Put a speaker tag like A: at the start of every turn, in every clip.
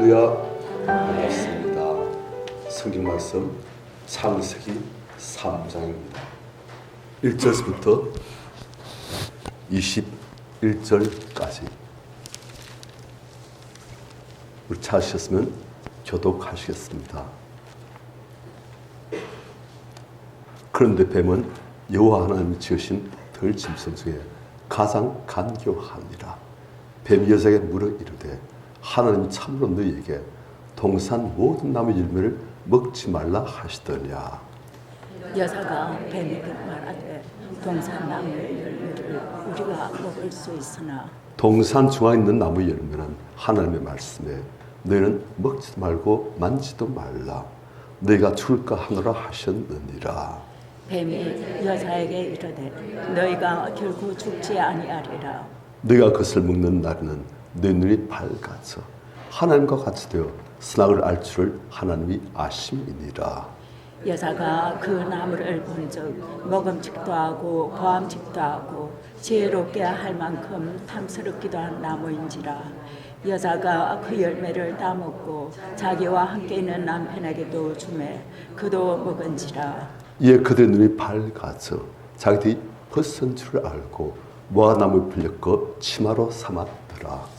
A: 할렐루야. 반갑습니다. 성경 말씀 창세기 3장입니다. 1절부터 21절까지. 우리 찾으셨으면 교독하시겠습니다. 그런데 뱀은 여호와 하나님이 지으신 들 짐승 중에 가장 간교하니라. 뱀이 여자에게 물어 이르되 하나님이 참으로 너희에게 동산 모든 나무 열매를 먹지 말라 하시더냐.
B: 여자가 뱀에게 말하되 동산 나무 열매를 우리가 먹을 수 있으나
A: 동산 중앙에 있는 나무 열매는 하나님의 말씀에 너희는 먹지도 말고 만지도 말라. 너희가 죽을까 하노라 하셨느니라.
B: 뱀이 여자에게 이르되 너희가 결코 죽지 아니하리라.
A: 너희가 그것을 먹는 날에는 내 눈이 밝아져 하나님과 같이 되어 선악을 알 줄을 하나님이 아심이니라.
B: 여자가 그 나무를 본즉 먹음직도 하고 보암직도 하고 지혜롭게 할 만큼 탐스럽기도 한 나무인지라. 여자가 그 열매를 따먹고 자기와 함께 있는 남편에게도 주매 그도 먹은지라.
A: 이에 그들의 눈이 밝아져 자기들이 벗은 줄을 알고 무화과나무에 불렸고 치마로 삼았더라.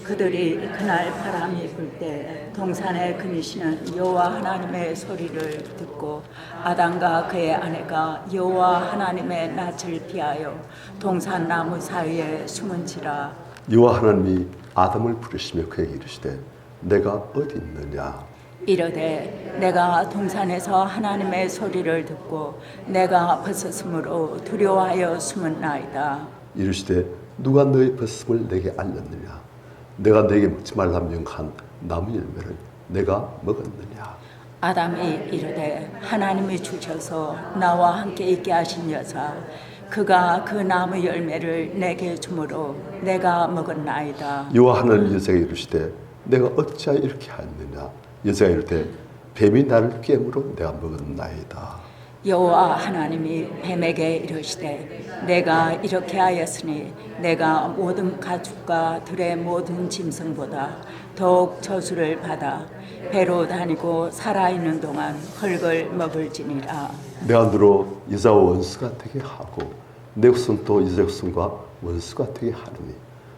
B: 그들이 그날 바람이 불 때 동산에 그니시는 여호와 하나님의 소리를 듣고 아담과 그의 아내가 여호와 하나님의 낯을 피하여 동산 나무 사이에 숨은지라.
A: 여호와 하나님이 아담을 부르시며 그에게 이르시되 내가 어디 있느냐.
B: 이르되 내가 동산에서 하나님의 소리를 듣고 내가 벗었으므로 두려워하여 숨은나이다.
A: 이르시되 누가 너의 벗음을 내게 알렸느냐. 내가 내게 먹지 말라 명한 나무 열매를 내가 먹었느냐.
B: 아담이 이르되 하나님이 주셔서 나와 함께 있게 하신 여자 그가 그 나무 열매를 내게 주므로 내가 먹었나이다.
A: 여호와 하나님이 여자에게 이르시되 내가 어찌하여 이렇게 하였느냐. 여자가 이르되 뱀이 나를 깨므로 내가 먹었나이다.
B: 여호와 하나님이 뱀에게 이르시되 내가 이렇게 하였으니 내가 모든 가축과 들의 모든 짐승보다 더욱 저주를 받아 배로 다니고 살아있는 동안 흙을 먹을지니라.
A: 내가 너로 여자와 원수가 되게 하고 내 후손 또 여자의 후손과 원수가 되게 하리니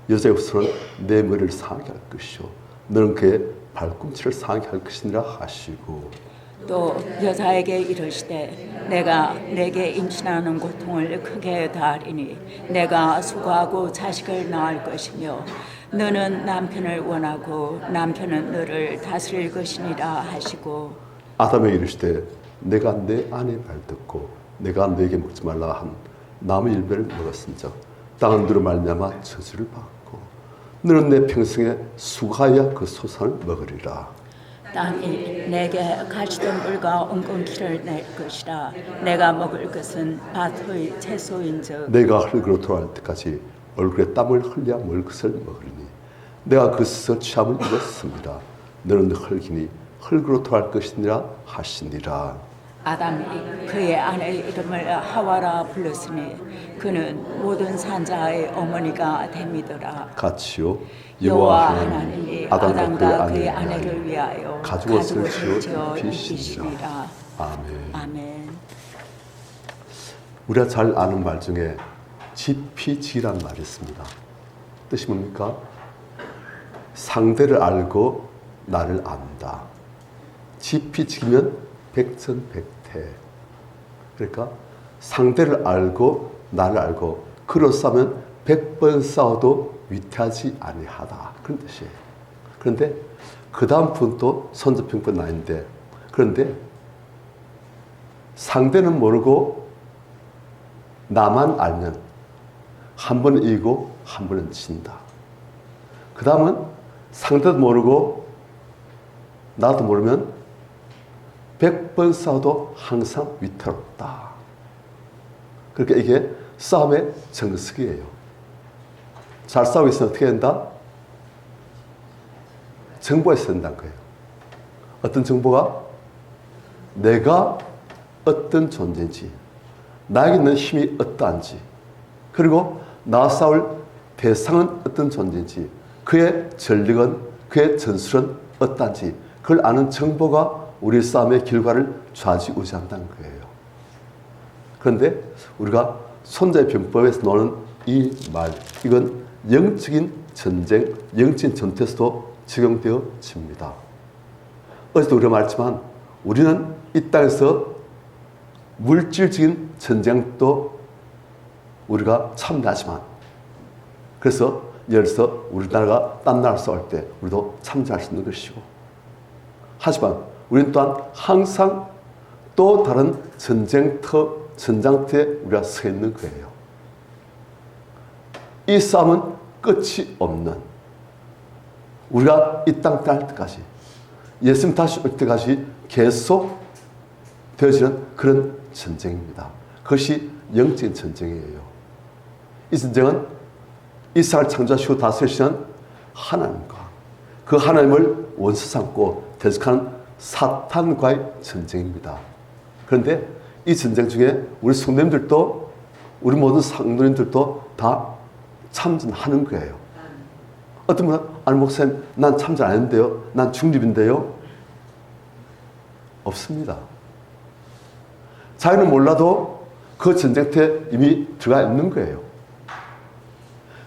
A: 여자의 후손은 내 머리를 상하게 할 것이요 너는 그의 발꿈치를 상하게 할 것이니라 하시고.
B: 또 여자에게 이르시되 내가 내게 임신하는 고통을 크게 다하리니 내가 수고하고 자식을 낳을 것이며 너는 남편을 원하고 남편은 너를 다스릴 것이니라 하시고.
A: 아담에게 이르시되 내가 내 아내의 말 듣고 내가 너에게 먹지 말라 한 나무 열매를 먹었은즉 땅은 너로 말미암아 저주를 받고 너는 내 평생에 수고하여 그 소산을 먹으리라.
B: 땅이 내게 가시덤불과 엉겅퀴를 낼 것이라. 내가 먹을 것은 밭의 채소인즉
A: 내가 흙으로 돌아갈 때까지 얼굴에 땀을 흘려 먹을 것을 먹으리니 내가 그것에서 취함을 입었습니다. 너는 흙이니 흙으로 돌아갈 것이니라 하시니라.
B: 아담이 그의 아내의 이름을 하와라 불렀으니 그는 모든 산자의 어머니가 됨이더라.
A: 같이요.
B: 여호와 하나님이 아담과 그의
A: 아내를
B: 아내를 위하여
A: 가죽옷을
B: 가죽옷을
A: 지어
B: 지어
A: 입히시니라.
B: 입히시니라.
A: 아멘.
B: 아멘.
A: 우리가 잘 아는 말 중에 지피지기란 말이 있습니다. 뜻이 뭡니까? 상대를 알고 나를 안다. 지피지기면 백전백태. 그러니까 상대를 알고 나를 알고 그로 싸우면 100번 싸워도 위태하지 아니하다. 그런 뜻이에요. 그런데 그 다음 분도 선저평판 나인데 그런데 상대는 모르고 나만 알면 한 번은 이기고 한 번은 진다. 그 다음은 상대도 모르고 나도 모르면 100번 싸워도 항상 위태롭다. 그러니까 이게 싸움의 정석이에요. 잘 싸우고 있으면 어떻게 된다? 정보가 있어야 된다는 거예요. 어떤 정보가? 내가 어떤 존재인지, 나에게 있는 힘이 어떠한지, 그리고 나와 싸울 대상은 어떤 존재인지, 그의 전력은, 그의 전술은 어떤지 그걸 아는 정보가 우리 싸움의 결과를 좌지우지한다는 거예요. 그런데 우리가 손자의 병법에서 나오는 이 말, 이건 영적인 전쟁, 영적인 전투에서도 적용되어집니다. 어제도 우리가 말했지만 우리는 이 땅에서 물질적인 전쟁도 우리가 참여하지만, 그래서 예를 들어서 우리나라가 딴 나라 싸울 때 우리도 참여할 수 있는 것이고, 하지만 우리는 또한 항상 또 다른 전장터에 우리가 서 있는 거예요. 이 싸움은 끝이 없는, 우리가 이 땅 떠날 때까지, 예수님 다시 올 때까지 계속 되어지는 그런 전쟁입니다. 그것이 영적인 전쟁이에요. 이 전쟁은 이 세상을 창조하시고 다스리시는 하나님과 그 하나님을 원수 삼고 대적하는 사탄과의 전쟁입니다. 그런데 이 전쟁 중에 우리 성도님들도, 우리 모든 성도님들도 다 참전하는 거예요. 어떤 분은 아니 목사님 난 참전 안 했는데요, 난 중립인데요. 없습니다. 자기는 몰라도 그 전쟁터에 이미 들어가 있는 거예요.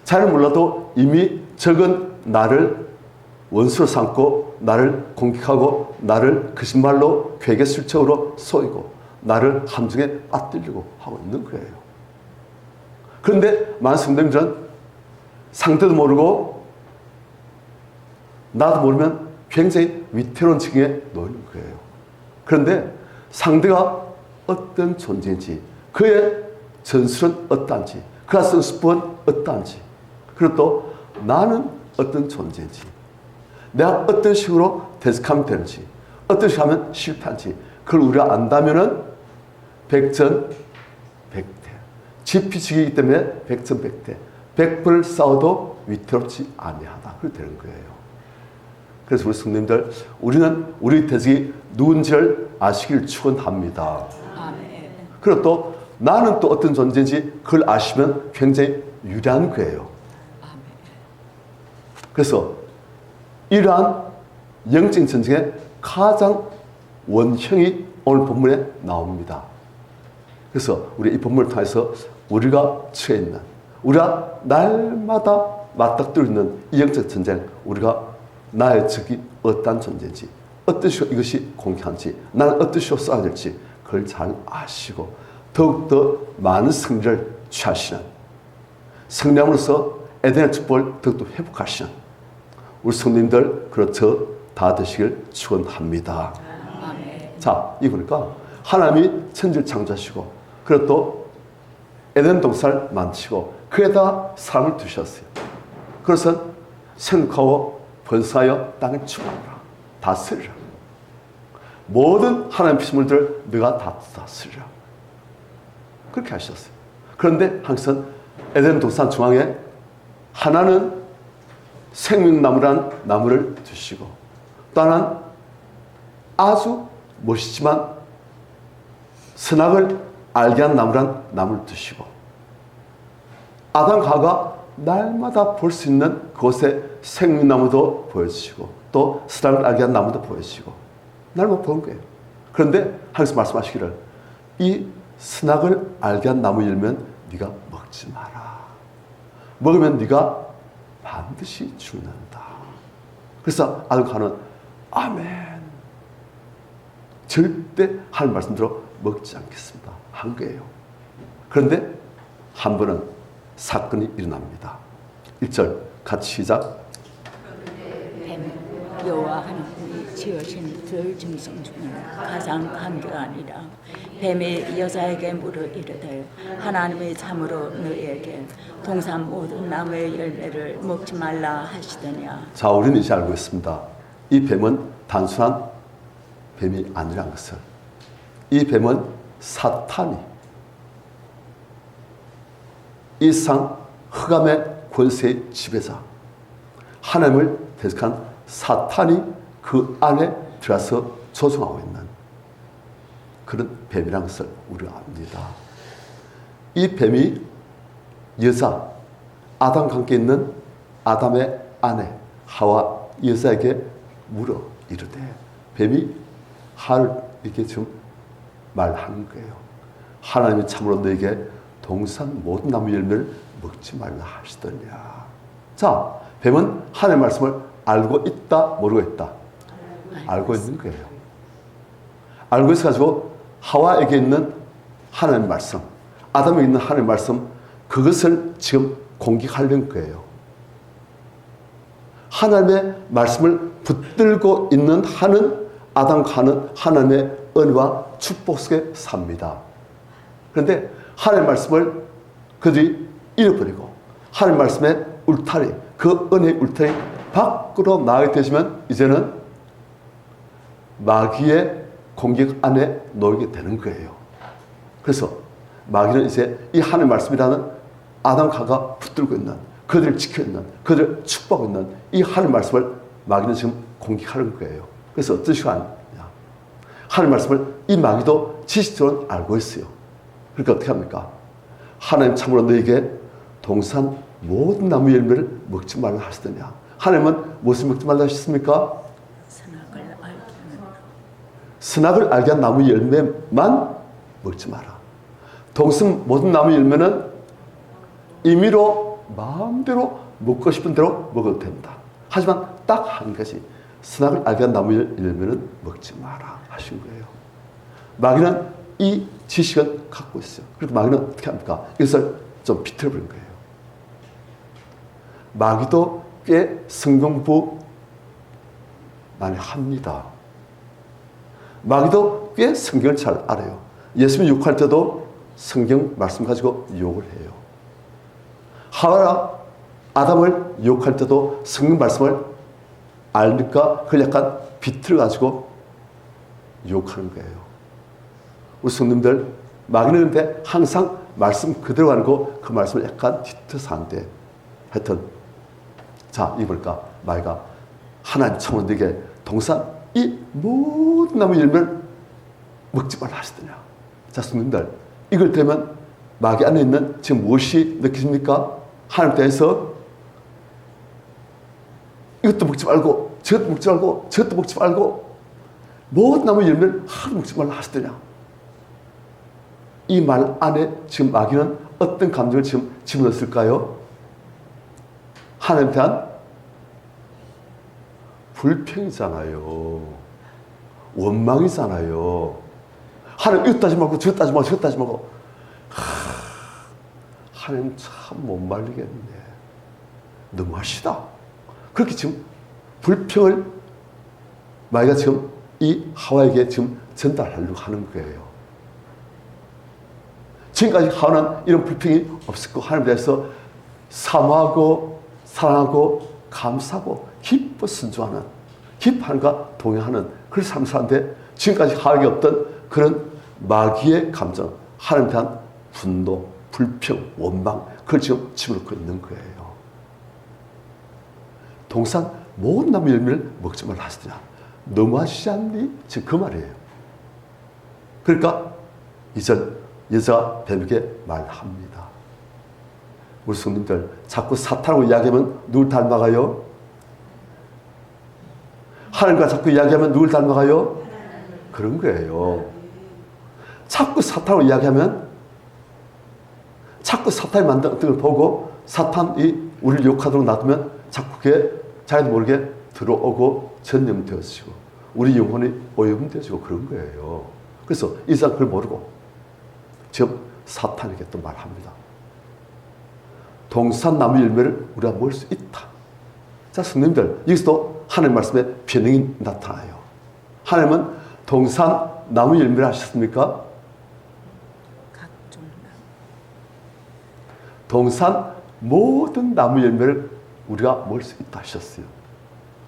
A: 자기는 몰라도 이미 적은 나를 원수로 삼고 나를 공격하고 나를 거짓말로 괴계술적으로 속이고 나를 함정에 빠뜨리려고 하고 있는 거예요. 그런데 많은 성도님들은 상대도 모르고 나도 모르면 굉장히 위태로운 지경에 놓이는 거예요. 그런데 상대가 어떤 존재인지, 그의 전술은 어떠한지, 그가 쓴 수법은 어떠한지, 그리고 또 나는 어떤 존재인지, 내가 어떤 식으로 대적하면 되는지, 어떤 식으로 하면 실패한지, 그걸 우리가 안다면은 백전백대, 지피지기이기 때문에 백전백대, 100번을 싸워도 위태롭지 아니하다. 그렇게 되는 거예요. 그래서 우리 성도님들, 우리는 우리 대적이 누군지를 아시길 축원합니다. 그리고 또 나는 또 어떤 존재인지 그걸 아시면 굉장히 유리한 거예요. 그래서 이러한 영적인 전쟁의 가장 원형이 오늘 본문에 나옵니다. 그래서 우리 이 본문을 통해서 우리가 처해 있는, 우리가 날마다 맞닥뜨리고 있는 이 영적 전쟁, 우리가 나의 적이 어떤 존재인지, 어떤 식으로 이것이 공격한지, 나는 어떤 식으로 싸워야 될지 그걸 잘 아시고 더욱더 많은 승리를 취하시는, 승리함으로써 에덴의 축복을 더욱더 회복하시는 우리 성도님들 그렇죠 다 되시길 축원합니다. 자, 이 보니까 하나님이 천지를 창조하시고 그리고 또 에덴 동산을 만드시고 그에다 사람을 두셨어요. 그래서 생육하고 번성하여 땅을 축복하라, 다스리라. 모든 하나님 피조물들 너가 다 다스리라. 그렇게 하셨어요. 그런데 항상 에덴 동산 중앙에 하나는 생명나무란 나무를 두시고 또 하나는 아주 멋있지만 선악을 알게 한 나무란 나무를 두시고 아담과 하와가 날마다 볼 수 있는 그곳에 생명나무도 보여주시고 또 선악을 알게 한 나무도 보여주시고 날마다 보는 거예요. 그런데 하나님께서 말씀하시기를 이 선악을 알게 한 나무 열면 네가 먹지 마라. 먹으면 네가 반드시 죽는다. 그래서 아담과 하와는 아멘. 절대 하나님 말씀대로 먹지 않겠습니다. 한 거예요. 그런데 한 번은 사건이 일어납니다. 1절 같이 시작.
B: 뱀 여호와 하나님이 지으신 들 짐승 중에 가장 간교하니라. 뱀이 여자에게 물어 이르되 하나님이 참으로 너희에게 동산 모든 나무의 열매를 먹지 말라 하시더냐.
A: 자, 우리는 이제 알고 있습니다. 이 뱀은 단순한 뱀이 아니라는 것을. 이 뱀은 사탄이 이 세상 흑암의 권세의 지배자, 하나님을 대적한 사탄이 그 안에 들어서 조종하고 있는 그런 뱀이라는 것을 우리가 압니다. 이 뱀이 여자, 아담과 함께 있는 아담의 아내 하와 여자에게 물어 이르되 뱀이 이렇게 지금 말하는 거예요. 하나님이 참으로 너에게 동산 모든 나무 열매를 먹지 말라 하시더냐. 자, 뱀은 하나님의 말씀을 알고 있다, 모르고 있다? 알고 있는 거예요. 알고 있어가지고 하와에게 있는 하나님의 말씀, 아담에게 있는 하나님의 말씀, 그것을 지금 공격하려는 거예요. 하나님의 말씀을 붙들고 있는 하는 아담과 하는 하나님의 은혜와 축복 속에 삽니다. 그런데 하나님의 말씀을 그들이 잃어버리고 하나님의 말씀의 울타리, 그 은혜의 울타리 밖으로 나가게 되시면 이제는 마귀의 공격 안에 놓이게 되는 거예요. 그래서 마귀는 이제 이 하나님의 말씀이라는 아담과 하와가 붙들고 있는, 그들을 지켜 있는, 그들을 축복하고 있는 이 하나님의 말씀을 마귀는 지금 공격하는 거예요. 그래서 어떤 식으로 하느냐. 하나님의 말씀을 이 마귀도 지식적으로 알고 있어요. 그러니까 어떻게 합니까? 하나님 참으로 너에게 동산 모든 나무 열매를 먹지 말라 하시더냐. 하나님은 무엇을 먹지 말라 하셨습니까? 선악을 알게 한 나무 열매만 먹지 마라. 동산 모든 나무 열매는 임의로 마음대로 먹고 싶은 대로 먹어도 된다. 하지만 딱 한 가지, 선악을 알게 한 나무 열매는 먹지 마라 하신 거예요. 마귀는 이 지식을 갖고 있어요. 그리고 마귀는 어떻게 합니까? 이것을 좀 비틀어버린 거예요. 마귀도 꽤 성경 공부 많이 합니다. 마귀도 꽤 성경을 잘 알아요. 예수님 욕할 때도 성경 말씀 가지고 욕을 해요. 하와가 아담을 욕할 때도 성경 말씀을 알니까 그걸 약간 비틀어 가지고 욕하는 거예요. 우리 성도님들, 마귀는 근데 항상 말씀 그대로 가는 거, 그 말씀을 약간 뒤틀어서 하는데, 하여튼 자, 이게 뭘까? 마귀가 하나님 참으로 너에게 동산 이 모든 나무 열매를 먹지 말라 하시더냐. 자, 성도님들, 이걸 되면 마귀 안에 있는 지금 무엇이 느끼십니까? 하나님 대해서 이것도 먹지 말고 저것도 먹지 말고 저것도 먹지 말고 모든 나무 열매를 하나도 먹지 말라 하시더냐. 이 말 안에 지금 마귀는 어떤 감정을 지금 집어넣었을까요? 하나님에 대한 불평이잖아요. 원망이잖아요. 하나님 이것 따지 말고 저것 따지 말고 저것 따지 말고. 하나님 참 못 말리겠네. 너무하시다. 그렇게 지금 불평을 마귀가 지금 이 하와에게 지금 전달하려고 하는 거예요. 지금까지 하와는 이런 불평이 없었고 하나님에 대해서 사모하고 사랑하고 감사하고 기뻐 순종하는, 기뻐하는가 동행하는 그런 삶을 사는데 지금까지 하와에게 없던 그런 마귀의 감정, 하나님에 대한 분노, 불평, 원망, 그걸 지금 집어넣고 있는 거예요. 동산 모든 나무 열매를 먹지 말라 하시더냐. 너무하시지 않니? 지금 그 말이에요. 그러니까 이제 여자가 뱀에게 말합니다. 우리 성님들 자꾸 사탄하고 이야기하면 누굴 닮아가요? 하나님과 자꾸 이야기하면 누굴 닮아가요? 그런 거예요. 자꾸 사탄하고 이야기하면 자꾸 사탄이 만든 어떤 걸 보고 사탄이 우리를 욕하도록 놔두면 자꾸 그게 자기도 모르게 들어오고 전염되어지고 우리 영혼이 오염되어지고 그런 거예요. 그래서 이 사람 그걸 모르고 지금 사탄에게 또 말합니다. 동산 나무 열매를 우리가 먹을 수 있다. 자, 성도님들, 여기서도 하나님 말씀에 변형이 나타나요. 하나님은 동산 나무 열매를 하셨습니까?
B: 각종 나무.
A: 동산 모든 나무 열매를 우리가 먹을 수 있다 하셨어요.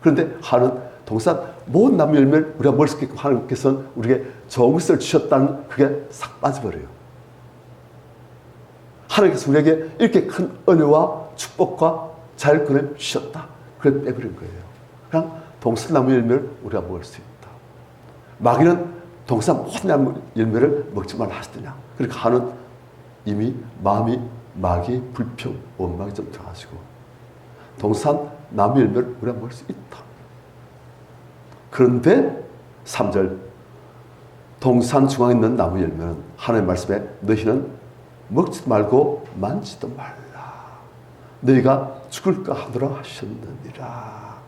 A: 그런데 하나님은 동산 모든 나무 열매를 우리가 먹을 수 있게끔 하나님께서는 우리에게 좋은 것을 주셨다는 그게 싹 빠져버려요. 하나님께서 우리에게 이렇게 큰 은혜와 축복과 자율권을 주셨다. 그걸 빼버린 거예요. 그냥 동산 나무 열매를 우리가 먹을 수 있다. 마귀는 동산 모든 나무 열매를 먹지 말라 하시더냐. 그러니까 하는 이미 마음이 마귀의 불평, 원망이 좀 들어가지고 동산 나무 열매를 우리가 먹을 수 있다. 그런데 3절 동산 중앙에 있는 나무 열매는 하나님의 말씀에 너희는 먹지도 말고 만지도 말라. 너희가 죽을까 하더라 하셨느니라.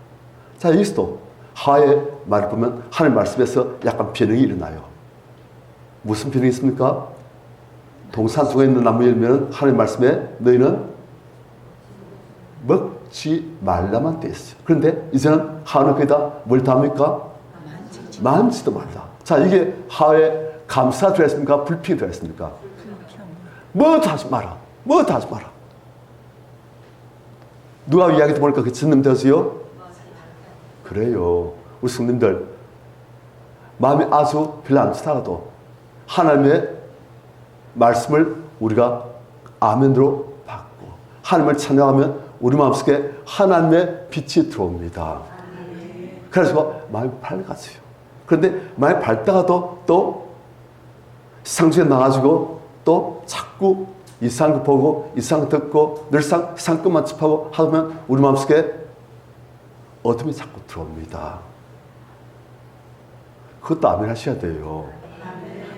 A: 자, 여기서도 하와의 말을 보면 하나님의 말씀에서 약간 변형이 일어나요. 무슨 변형이 있습니까? 동산 중에 있는 나무 열매는 하나님의 말씀에 너희는 먹지 말라만 되어 있어요. 그런데 이제는 하와는 거기다 뭘 더합니까? 만지도 말라. 자, 이게 하와의 감사가 들어있습니까? 불평이 들어있습니까? 뭐도 하지 마라. 뭐도 하지 마라. 누가 이야기 들어보니까 그 듣는 되세요? 그래요. 우리 성님들 마음이 아주 별로 안 좋다가도 하나님의 말씀을 우리가 아멘으로 받고 하나님을 찬양하면 우리 마음속에 하나님의 빛이 들어옵니다. 그래서 마음이 밝아져요. 그런데 마음이 밝다가도 또 세상에 나가지고 또 자꾸 이상한 거 보고 이상한 거 듣고 늘상 이상한 것만 접하고 하면 우리 마음속에 어둠이 자꾸 들어옵니다. 그것도 아멘 하셔야 돼요.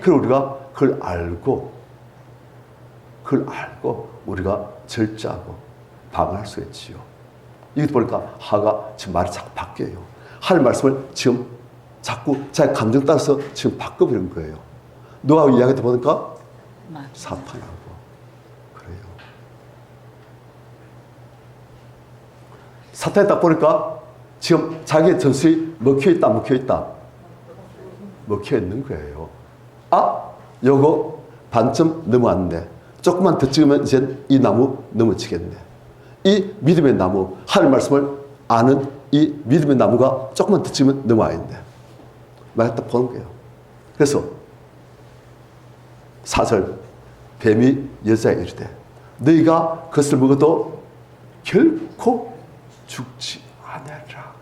A: 그리고 우리가 그걸 알고 우리가 절제하고 방어할 수 있지요. 이것도 보니까 하가 지금 말이 자꾸 바뀌어요. 하나님 말씀을 지금 자꾸 자기 감정 따라서 지금 바꿔버린 거예요. 누가 이야기 들어보니까 사탄하고 그래요. 사탄이 딱 보니까 지금 자기의 전술이 먹혀있다 안 먹혀있다? 먹혀있는 거예요. 아, 요거 반쯤 넘어왔네. 조금만 더 찍으면 이제 이 나무 넘어지겠네. 이 믿음의 나무, 하나님 말씀을 아는 이 믿음의 나무가 조금만 더 찍으면 넘어와 있네. 말 딱 보는 거예요. 그래서 4절 뱀이 여자에게 이르되 너희가 그것을 먹어도 결코 죽지 않으리라.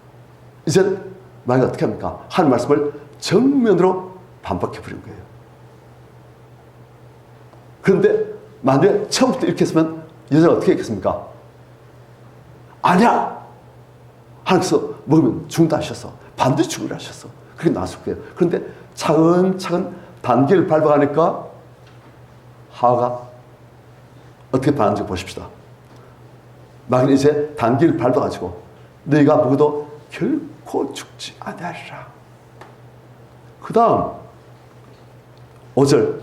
A: 이제 만약 어떻게 합니까? 하나님 말씀을 정면으로 반박해버린 거예요. 그런데 만약에 처음부터 이렇게 했으면 여자가 어떻게 했겠습니까? 아니야! 하나님께서 먹으면 죽는다 하셔서 반드시 죽으라 하셔서 그렇게 나섰을 거예요. 그런데 차근차근 단계를 밟아가니까 하와가 어떻게 반응인지 보십시다. 만약 이제 단계를 밟아가지고 너희가 먹어도 결코 죽지 않으리라. 그 다음 5절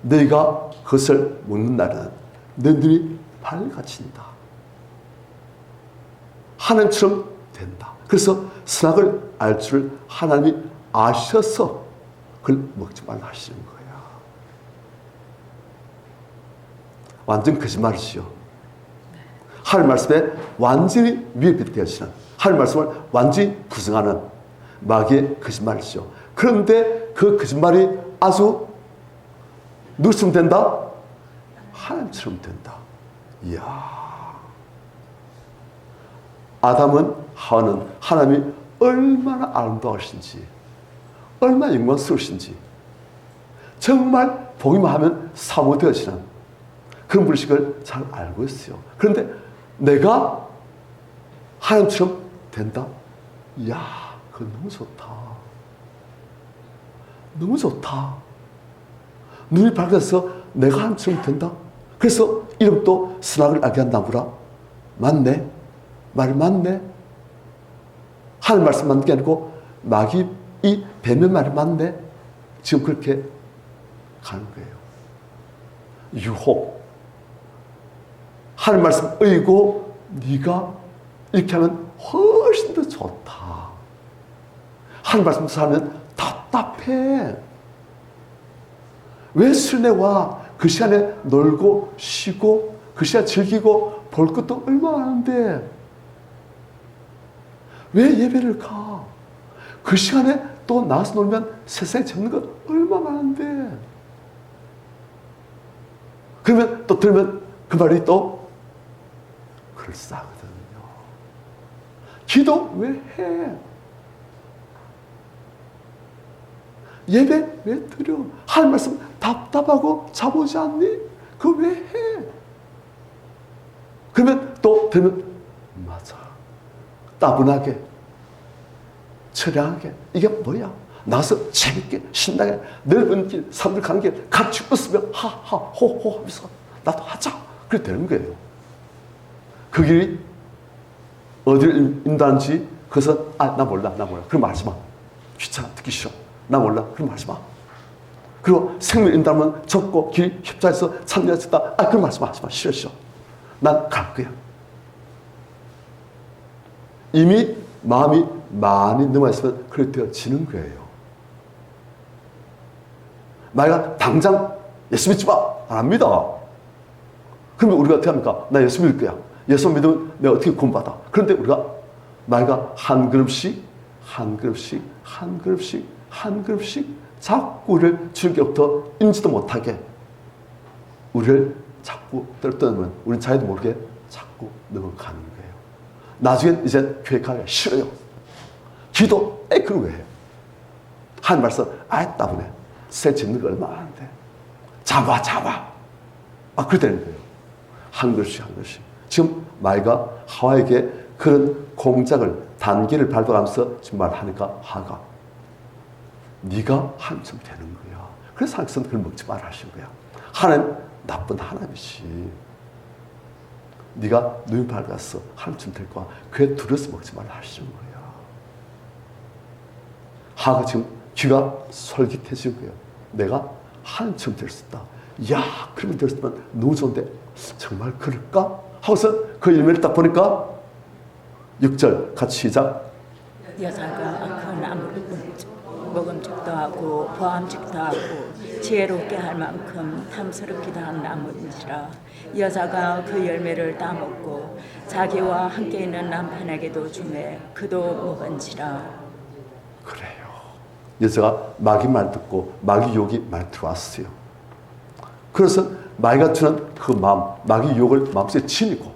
A: 너희가 그것을 먹는 날은 너희들이 밝아진다. 하나님처럼 된다. 그래서 선악을 알 줄 하나님이 아셔서 그걸 먹지 말라 하시는 거야. 완전 거짓말이지요. 하나님 말씀에 완전히 위협되어지는 하나님 말씀을 완전히 부정하는 마귀의 거짓말이죠. 그런데 그 거짓말이 아주 누구처럼 된다? 하나님처럼 된다. 이야. 아담은 하와는 하나님이 얼마나 아름다우신지 얼마나 영광스러우신지 정말 보기만 하면 사모되어지는 그런 분식을 잘 알고 있어요. 그런데 내가 하나님처럼 된다? 이야, 그거 너무 좋다. 너무 좋다. 눈이 밝아서 내가 하나님처럼 된다? 그래서 이름도 선악을 알게 한 나무라. 맞네. 말이 맞네. 하나님 말씀 맞는 게 아니고 마귀 이 뱀의 말이 맞네. 지금 그렇게 가는 거예요. 유혹. 하나님 말씀 의고 네가 이렇게 하면 훨씬 더 좋다. 하나님 말씀 살면 답답해. 왜 실내와 그 시간에 놀고 쉬고 그 시간에 즐기고 볼 것도 얼마나 많은데 왜 예배를 가? 그 시간에 또 나와서 놀면 세상에 접는 거 얼마나 많은데 그러면 또 들으면 그 말이 또 그럴싸하거든요. 기도 왜 해? 예배 왜 드려? 하나님 말씀 답답하고 자보지 않니? 그거 왜 해? 그러면 또 들으면 맞아. 따분하게 처량하게 이게 뭐야? 나서 재밌게 신나게 넓은 길 사람들 가는 길 같이 웃으며 하하 호호 하면서 나도 하자. 그래 되는 거예요. 그 길이 어디를 인도하는지 그것은 나 몰라 그럼 말하지 마. 귀찮아 듣기 싫어. 나 몰라 그럼 말하지 마. 그리고 생명 인도하면 좁고 길이 협자해서 참여했다. 그럼 말하지 마. 싫어. 난 갈 거야. 이미 마음이 많이 넘어있으면 그렇게 되어지는 거예요. 만약 당장 예수 믿지 마. 안 합니다. 그러면 우리가 어떻게 합니까? 나 예수 믿을 거야. 예수 믿으면 내가 어떻게 구원받아. 그런데 우리가 만약 한 걸음씩 자꾸 우리를 주님께로부터 인지도 못하게 우리를 자꾸 떨떠내면 우리는 자기도 모르게 자꾸 넘어가는 거예요. 나중엔 이제 교회 가기가 싫어요. 기도 그런 거예요. 하나님 말씀 따분해. 새 짓는 거 얼마 안 돼. 잡아. 그렇게 되는 거예요. 한 걸씩. 지금 마이가 하와에게 그런 공작을 단계를 밟아가면서 지금 말하니까 하가 네가 한참 되는 거야. 그래서 하나님께서 그걸 먹지 말아 하신 거야. 하나님 나쁜 하나님이시. 네가 눈이 밝았어. 한참 될 거야. 그에 두려워서 먹지 말아 하시는 거야. 하가 지금 귀가 솔깃해지는 거예요. 내가 한참 될 수 있다. 야, 그러면 될 수 있으면 너무 좋은데 정말 그럴까? 하고서 그 열매를 딱 보니까 6절 같이 시작.
B: 여자가 그 나무를 먹음직도 하고 보암직도 하고 지혜롭게 할 만큼 탐스럽기도 한 나무인지라. 여자가 그 열매를 따먹고 자기와 함께 있는 남편에게도 주매 그도 먹은지라.
A: 그래요. 여자가 마귀 말 듣고 마귀 욕이 많이 들어왔어요. 그래서 마귀가 주는 그 마음, 마귀 욕을 마음속에 지니고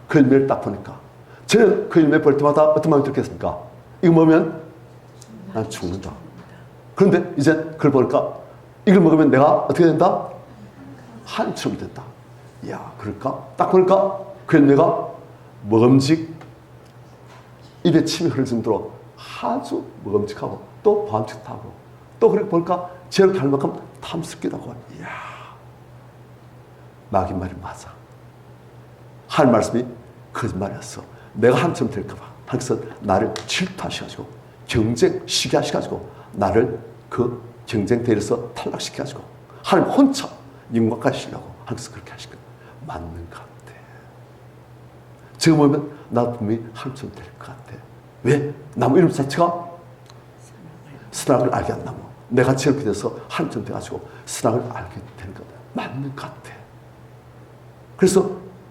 A: 그 열매를 딱 보니까 저는 그 열매 볼 때마다 어떤 마음이 들겠습니까? 이거 먹으면 난 죽는다. 그런데 이제 그걸 보니까 이걸 먹으면 내가 어떻게 된다? 한처럼 된다. 이야, 그럴까? 딱 보니까 그 열매가 먹음직, 입에 침이 흐를 정도로 아주 먹음직하고 또 보암직하고 또 그렇게 보니까 제일 할 만큼 탐스럽기도 하고. 이야, 마귀 말이 맞아. 할 말씀이 거짓말이었어. 내가 한참 될까봐 하나님께서 나를 질투하셔가지고 경쟁 시기하셔가지고 나를 그 경쟁 대회에서 탈락시켜가지고 하나님 혼자 영광가시려고 하나님께서 그렇게 하신 거예요. 맞는 것 같아. 지금 보면 나 분명히 한참 될 것 같아. 왜? 나무 이름 자체가 선악을 알게 한 나무. 내가 저렇게 돼서 한참 돼가지고 선악을 알게 되는 거다. 맞는 것 같아. 그래서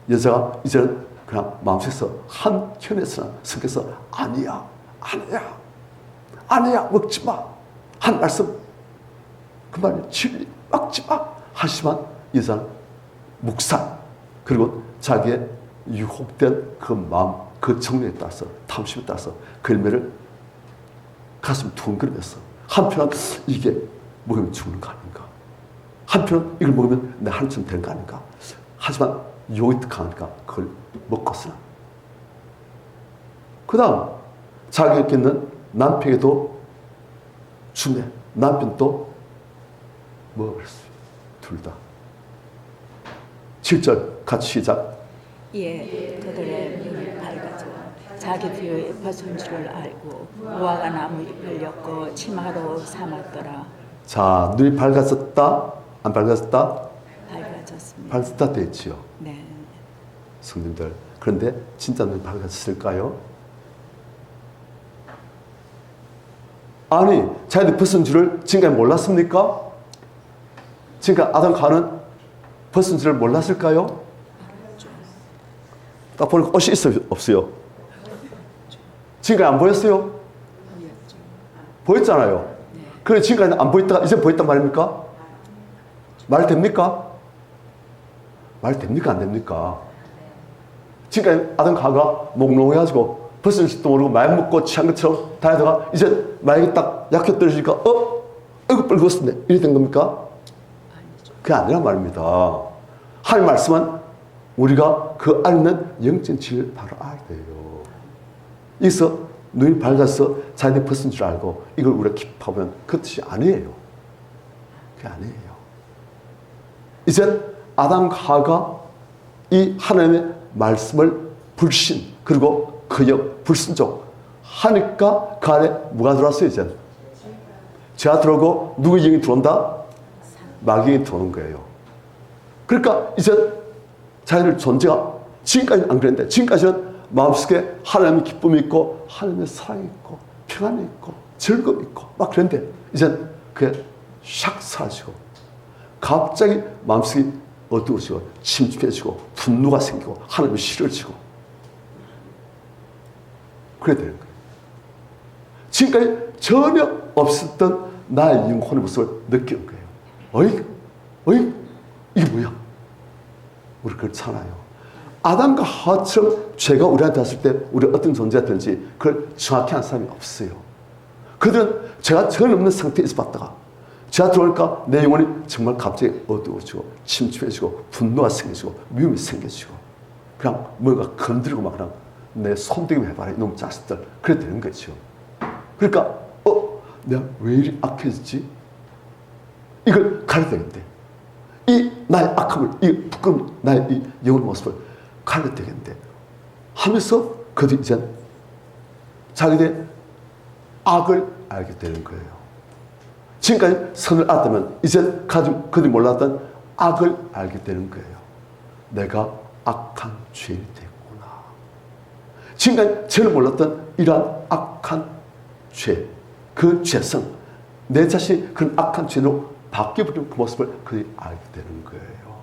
A: 여자가 이제는 그냥 마음속에서 한켠에서는 성께서 아니야 먹지 마. 한 말씀 그 말이 진리 먹지 마 하시지만 여자는 묵상 그리고 자기의 유혹된 그 마음 그 정리에 따라서 탐심에 따라서 그 열매를 가슴 두근거리면서 한편은 이게 먹으면 죽는 거 아닌가, 한편은 이걸 먹으면 내 한참 되는 거 아닌가. 하지만 유혹이 강하니까 그걸 먹고서는 그 다음 자기에게 있는 남편에게도 주매 남편도 먹어버렸어요. 둘 다. 7절 같이 시작.
B: 예, 그들의 눈이 밝아져 자기 뒤에 벗은 줄을 알고 무화과 나무 잎을 엮고 치마로 삼았더라.
A: 자, 눈이 밝아졌다? 안 밝아졌다?
B: 밝아졌습니다.
A: 밝았다 됐지요.
B: 네.
A: 성님들, 그런데 진짜 눈이 밝아졌을까요? 아니, 자기들 벗은 줄을 지금까지 몰랐습니까? 지금까지 아담 가는 벗은 줄을 몰랐을까요? 딱 보니까 옷이 있어요, 없어요? 지금까지 안 보였어요? 보였잖아요. 그래, 지금까지 안 보였다가 이제 보였단 말입니까? 말 됩니까? 말 됩니까? 안 됩니까? 지금까지 아담 가가 몽롱해가지고 벗은 줄도 모르고 마약 먹고 취한 것처럼 다니다가 이제 마약이 딱 약해 떨어지니까 이거 뻘겋네 이래 된 겁니까? 그게 아니란 말입니다. 하나님 말씀은 우리가 그 안에 있는 영적인 진리를 바로 알아야 돼요. 여기서 눈이 밝아서 자연이 벗은 줄 알고 이걸 우리가 기뻐하면 그 뜻이 아니에요. 그게 아니에요. 이제 아담과 하와가 이 하나님의 말씀을 불신 그리고 거역 불순종 하니까 그 안에 뭐가 들어왔어요? 이제 죄가 들어오고 누구의 영이 들어온다? 마귀의 들어오는 거예요. 그러니까 이제 자연의 존재가 지금까지는 안 그랬는데 지금까지는 마음속에 하나님의 기쁨이 있고 하나님의 사랑이 있고 평안이 있고 즐거움이 있고 막 그랬는데 이제 그게 샥 사라지고 갑자기 마음속이 어두워지고 침침해지고 분노가 생기고 하나님이 싫어지고 그래야 되는 거예요. 지금까지 전혀 없었던 나의 영혼의 모습을 느끼는 거예요. 어이 이게 뭐야? 우리 그렇잖아요. 아담과 하와처럼 죄가 우리한테 왔을 때 우리 어떤 존재였든지 그걸 정확히 아는 사람이 없어요. 그들은 죄가 전혀 없는 상태에서 봤다가 죄가 들어오니까 내 영혼이 정말 갑자기 어두워지고 침침해지고 분노가 생겨지고 미움이 생겨지고 그냥 뭔가 건드리고 막 그냥 내 손대기만 해봐라 이놈 자식들 그래 되는 거죠. 그러니까 내가 왜 이리 악해졌지? 이걸 가려야 되는데 이 나의 악함을 이 부끄러운 나의 이 영혼의 모습을 가려야 되겠는데 하면서 그들이 이제 자기들의 악을 알게 되는 거예요. 지금까지 선을 알았다면 이제 그들이 몰랐던 악을 알게 되는 거예요. 내가 악한 죄인이 됐구나. 지금까지 죄를 몰랐던 이러한 악한 죄, 그 죄성, 내 자신이 그런 악한 죄로 바뀌어버린 그 모습을 그들이 알게 되는 거예요.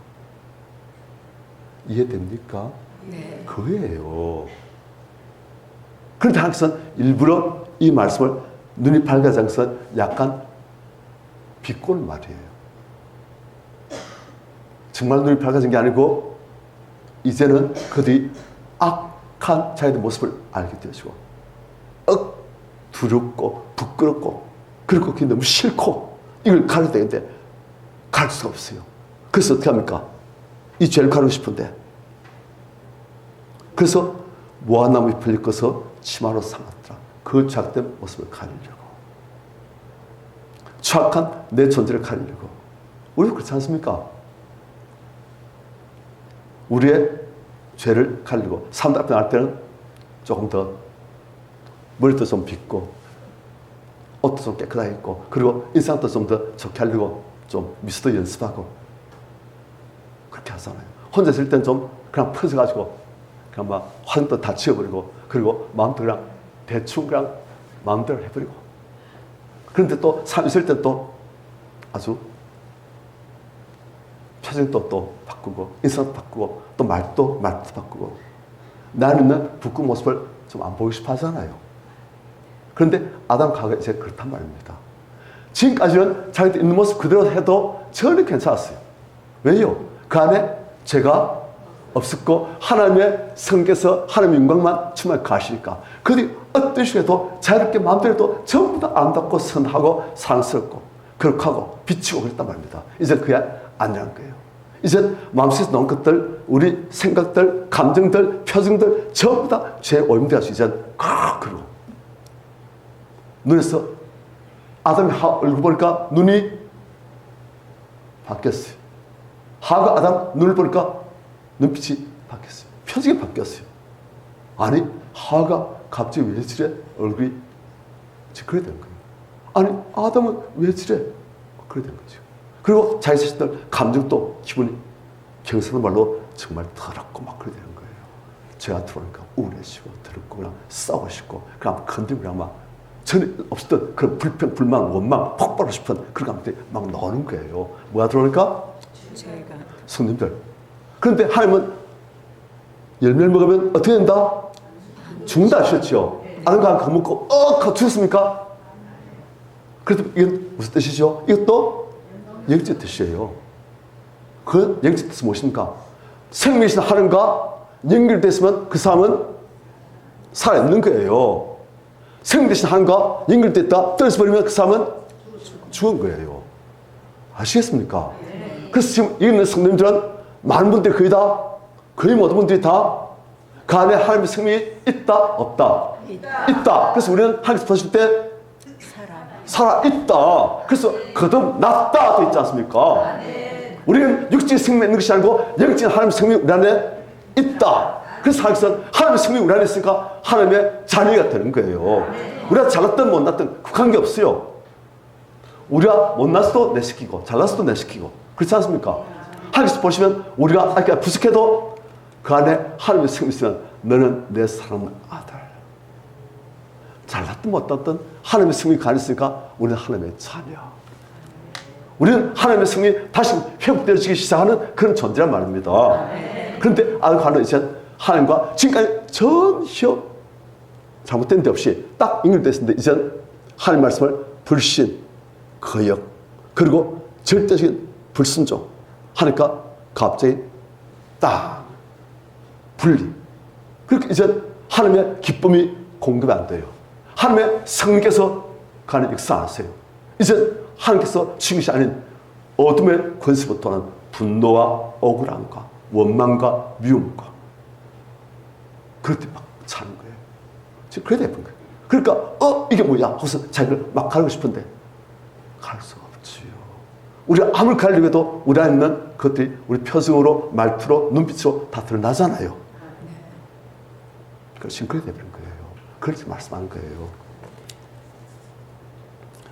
A: 이해됩니까?
B: 네.
A: 그거예요. 그런데 하나님께서는 일부러 이 말씀을 눈이 밝아지 않고서 약간 비꼬는 말이에요. 정말 눈이 밝아진 게 아니고 이제는 그들이 악한 자기의 모습을 알게 되어지고 두렵고 부끄럽고 그리고 그게 너무 싫고 이걸 가려야 되는데 가릴 수가 없어요. 그래서 어떻게 합니까? 이 죄를 가리고 싶은데 그래서 무화과나무 잎을 엮어서 치마로 삼았더라. 그 죄악된 모습을 가리려고 추악한 내 존재를 가리려고. 우리도 그렇지 않습니까? 우리의 죄를 가리려고 사람들 앞에 나갈 때는 조금 더 머리도 좀 빗고 옷도 좀 깨끗하게 입고 그리고 인상도 좀 더 좋게 하려고 좀 미소도 연습하고 그렇게 하잖아요. 혼자 있을 땐 좀 그냥 퍼져가지고 그냥 막 화장도 다 지워버리고 그리고 마음도 그냥 대충 그냥 마음대로 해버리고 그런데 또 사람 있을 땐 또 아주 표정도 또 바꾸고 인상도 바꾸고 또 말도 바꾸고 나는 있는 부끄러운 모습을 좀 안 보이고 싶어 하잖아요. 그런데 아담과 하와가 이제 그렇단 말입니다. 지금까지는 자기들 있는 모습 그대로 해도 전혀 괜찮았어요. 왜요? 그 안에 죄가 없었고 하나님의 성께서 하나님의 영광만 충만히 가시니까 그들이 어떤 식으로 자유롭게 마음대로 해도 전부 다 아름답고 선하고 사랑스럽고 거룩하고 비치고 그랬단 말입니다. 이제 그게 아니란 거예요. 이제 마음속에서 나온 것들, 우리 생각들, 감정들, 표정들 전부 다 죄에 오염되어서 이제 그러고 눈에서 아담이 하와 얼굴 보니까 눈이 바뀌었어요. 하와가 아담 눈을 보니까 눈빛이 바뀌었어요. 표정이 바뀌었어요. 아니 하와가 갑자기 왜 저래? 얼굴이 그래 된 거예요. 아니 아담은 왜 저래? 그래 된 거죠. 그리고 자기 자신들 감정도 기분이 경선한 말로 정말 더럽고 막 그래 되는 거예요. 죄가 들어오니까 우울해지고 더럽고 그냥 싸우고 싶고 그냥 건드리고 그냥 막 전에 없었던 그런 불평, 불만, 원망, 폭발하고 싶은 그런 감정들이 막 나오는 거예요. 뭐가 들어오니까?
B: 죄가.
A: 성님들. 그런데 하나님은 열매를 먹으면 어떻게 된다? 죽는다 하셨죠. 아는가 그거 먹고 하고 죽었습니까? 그래도 이건 무슨 뜻이죠? 이것도 영적 뜻이에요. 그 영적 뜻은 무엇입니까? 생명이신 하나님과 연결됐으면 그 사람은 살아있는 거예요. 생명 대신 하나님과 연결됐다 떨어져 버리면 그 사람은 죽은 거예요. 아시겠습니까? 그래서 지금 여기 있는 성도님들은 많은 분들이 거의 모든 분들이 다 그 안에 하나님의 생명이 있다 없다? 있다. 그래서 우리는 하나님께서 보실 때 살아있다. 그래서 거듭났다 또 있지 않습니까? 우리는 육적인 생명이 있는 것이 아니고 영적인 하나님의 생명이 우리 안에 있다. 그래서 하나님께서는 하나님의 생명이 우리 안에 있으니까 하나님의 자녀가 되는 거예요. 우리가 잘났든 못났든 그 관계없어요. 우리가 못났어도 내시키고 잘났어도 내시키고 그렇지 않습니까? 하나님께서 보시면 우리가 아까 부족해도 그 안에 하나님의 생명이 있으면 너는 내 사랑하는 아들. 잘났든 못났든 하나님의 생명이 그 안에 있으니까 우리는 하나님의 자녀. 우리는 하나님의 생명이 다시 회복되어지기 시작하는 그런 존재란 말입니다. 그런데 아담과는 이제 하나님과 지금까지 전혀 잘못된 데 없이 딱 연결됐는데 이제 하나님 말씀을 불신, 거역, 그리고 절대적인 불순종 하니까 갑자기 딱 분리. 그렇게 이제 하나님의 기쁨이 공급이 안 돼요. 하나님의 성령께서 그 안에 역사 안 하세요. 이제 하나님께서 지금 것이 아닌 어둠의 권세부터는 분노와 억울함과 원망과 미움과 그럴 때 막 차는 거예요. 지금 그래야 되는 거예요. 그러니까 이게 뭐야 하고서 자기를 막 가르고 싶은데 갈 수가 없지요. 우리가 아무리 가려고 해도 우리 안에 있는 것들이 우리 표정으로 말투로 눈빛으로 다 드러나잖아요. 그래서 지금 그래야 되는 거예요. 그렇게 말씀하는 거예요.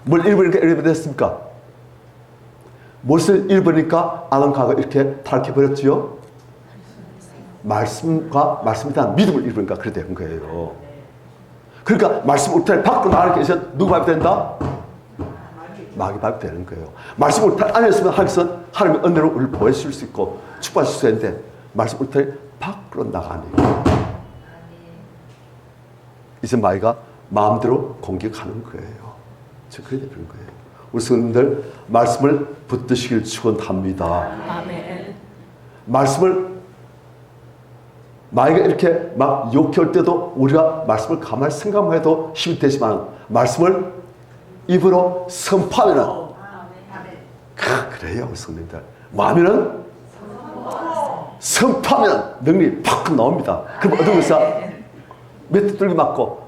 A: 뭘 잃어버리니까 이렇게 됐습니까? 무엇을 잃어버리니까 아담과 이렇게 타락해버렸지요? 말씀에 대한 믿음을 잃어버리니까 그렇게 된 거예요. 그러니까 말씀 울타리 밖으로 나가니까 이제 누구 밟이 된다? 마귀 밟이 되는 거예요. 말씀 울타리 안에 있으면 하나님께서는 하나님의 은혜로 우리를 보여줄 수 있고 축복하실 수 있는데 말씀 울타리 밖으로 나가니까 이제 마귀가 마음대로 공격하는 거예요. 저 그래야 되는 거예요. 우리 성도님들 말씀을 붙드시길 축원합니다.
B: 아멘.
A: 말씀을 마귀가 이렇게 막 욕할 때도 우리가 말씀을 가만히 생각만 해도 힘이 되지만 말씀을 입으로 선포하면은 그래요 우리 성도님들. 마음에는 선포하면 능력이 팍 나옵니다. 그럼 어떤 것이야? 몇 뚫기 맞고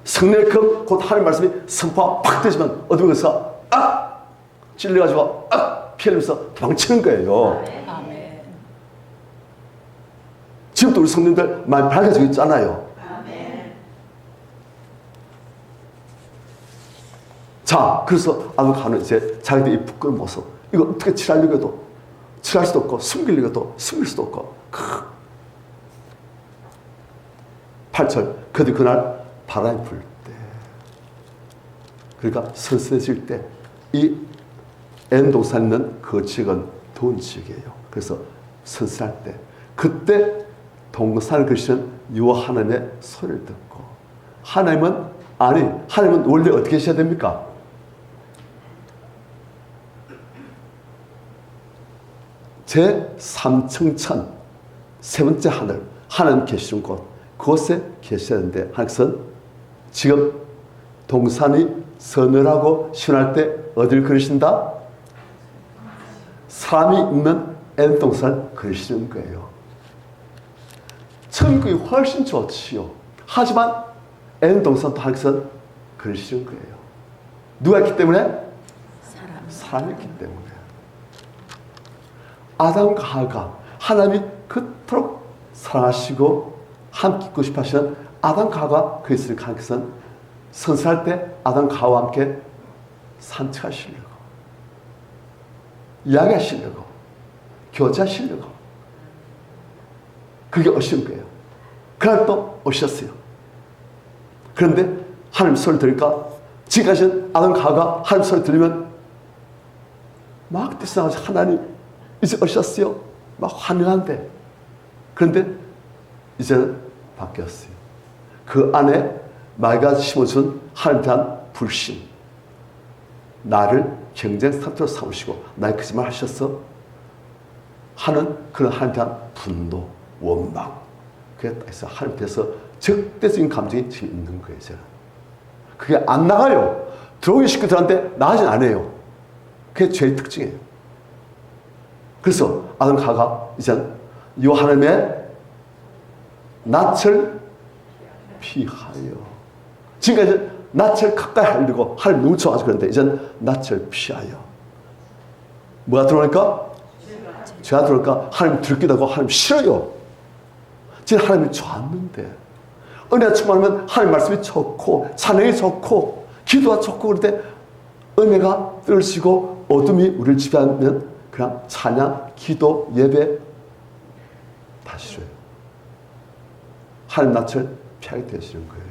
A: 성령의 곧 하나님 말씀이 선포가 팍 되지만 어떤 것이야? 찔려가지고 피 흘리면서 도망치는 거예요.
B: 아멘.
A: 지금도 우리 성도님들 많이 밝아지고 있잖아요. 자, 그래서 아담과는 이제 자기들이 부끄러운 모습 이거 어떻게 칠하려고 해도 칠할 수도 없고 숨기려고 해도 숨길 수도 없고 8절 그들 그날 바람이 불 때 그러니까 선선해질 때 이 N동산 있는 그 지역은 더운 지역이에요. 그래서 선선할 때 그때 동산을 그리시는 여호와 하나님의 소리를 듣고 하나님은 원래 어떻게 계셔야 됩니까? 제3청천 세 번째 하늘 하나님 계시는 곳 그곳에 계셔야 되는데 하나님께서는 지금 동산이 서늘하고 시원할 때 어디를 그리신다? 사람이 있는 N동산을 그리시는 거예요. 천국이 훨씬 좋지요. 하지만 N동산도 하나님께서는 그리시는 거예요. 누가 있기 때문에? 사람이 있기 때문에. 아담과 하와가 하나님이 그토록 사랑하시고 함께 있고 싶어 하시는 아담과 하와가 그 있으니까 하나님께서는 선선할 때 아담과 하와와 함께 산책하시려고 이야기하시려고 교제하시려고 그게 오신 거예요. 그날 또 오셨어요. 그런데 하나님 소리 들으니까 지금까지는 아담과 하와가 하나님 소리 들리면 막 뛰어나가서 하나님 이제 오셨어요. 막 환영한데 그런데 이제는 바뀌었어요. 그 안에 마귀가 심어준 하나님에 대한 불신 나를 경쟁 상태로 삼으시고 나의 거짓말 하셨어? 하는 그런 하나님에 대한 분노, 원망 그게 딱 있어. 하나님에 대해서 적대적인 감정이 지금 있는 거예요. 저는. 그게 안 나가요. 들어오기 식구들한테 나가진 않아요. 그게 죄의 특징이에요. 그래서 아담과 하와가 이제 이 하나님의 낯을 피하여. 지금까지 낯을 가까이 하려고 하나님 너무 좋아서 그런데 이제는 낯을 피하여. 뭐가 들어오니까? 죄가 들어오니까 하나님 들기도 하고 하나님 싫어요. 지금 하나님이 좋았는데 은혜가 충만하면 하나님 말씀이 좋고 찬양이 좋고 기도가 좋고 그런데 은혜가 떨어지고 어둠이 우리를 지배하면 그냥 찬양, 기도, 예배 다 싫어요. 하나님 낯을 피하게 되시는 거예요.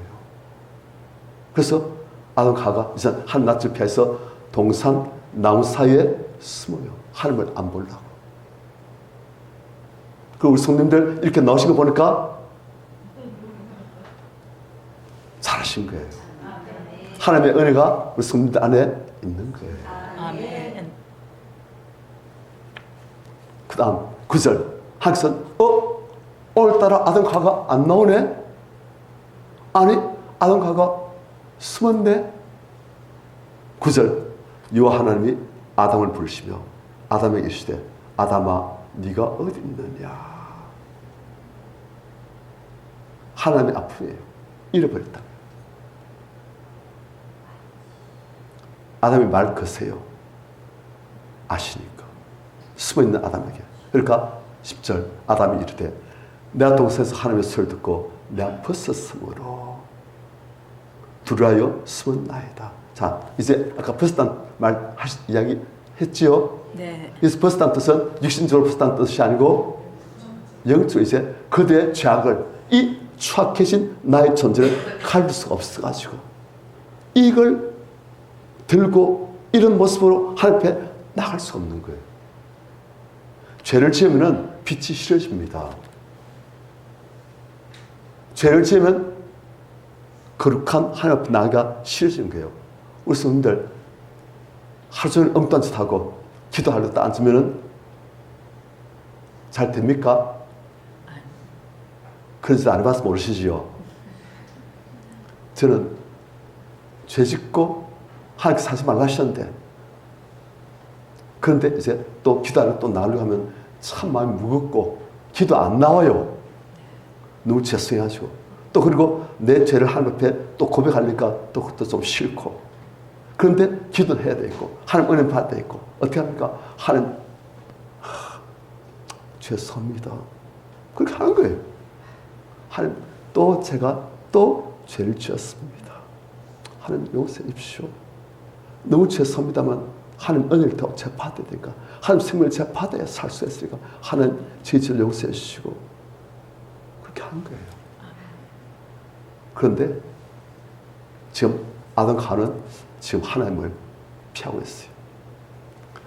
A: 그래서 아담과 하와가 이제 하나님 낯을 피해서 동산 나무 사이에 숨어요. 하나님을 안 보려고. 그 우리 성님들 이렇게 나오신 거 보니까 잘하신 거예요. 하나님의 은혜가 우리 성님들 안에 있는 거예요.
B: 아멘.
A: 그 다음 9절 하나님께서는 오늘따라 아담과 하와가 안 나오네? 아니 아담과 하와가 숨었네? 9절 여호와 하나님이 아담을 부르시며 아담에게 이르시되 아담아 네가 어디 있느냐. 하나님의 아픔이에요. 잃어버렸다. 아담이 말 거세요. 아시니까. 숨어있는 아담에게. 그러니까 10절 아담이 이르되 내가 동산에서 하나님의 소리를 듣고 내가 벗었으므로 두려하여 숨었나이다. 자, 이제 아까 벗었다는 말 이야기 했지요?
B: 네.
A: 그래서 벗었다는 뜻은 육신적으로 벗었다는 뜻이 아니고 영적으로 이제 그대의 죄악을 이 추악해진 나의 존재를 가릴 수가 없어가지고 이걸 들고 이런 모습으로 하나님 앞에 나갈 수 없는 거예요. 죄를 지으면 빛이 싫어집니다. 죄를 지으면 거룩한 하나님 앞에 나아가 싫어지는 거예요. 우리 성도들 하루 종일 엉뚱한 짓 하고 기도하려다 앉으면 잘 됩니까? 그런 짓 안 해봐서 모르시지요. 저는 죄 짓고 하나님께서 하지 말라 하셨는데 그런데 이제 또 기도하러 또 나가려고 하면 참 마음이 무겁고 기도 안 나와요. 너무 죄송해가지고 또 그리고 내 죄를 하나님 앞에 또 고백하니까 또 그것도 좀 싫고 그런데 기도를 해야 되고 하나님 은혜 받아야 되고 어떻게 합니까? 하나님 죄송합니다. 그렇게 하는 거예요. 하나님 또 제가 또 죄를 지었습니다. 하나님 용서해 주십시오. 너무 죄송합니다만 하나님 은혜를 더 제가 받아야 되니까 하나님 생명을 제가 받아야 살 수 있으니까 하나님 제 죄를 용서해 주시고 그렇게 하는 거예요. 그런데 지금 아담과 하와는 지금 하나님을 피하고 있어요.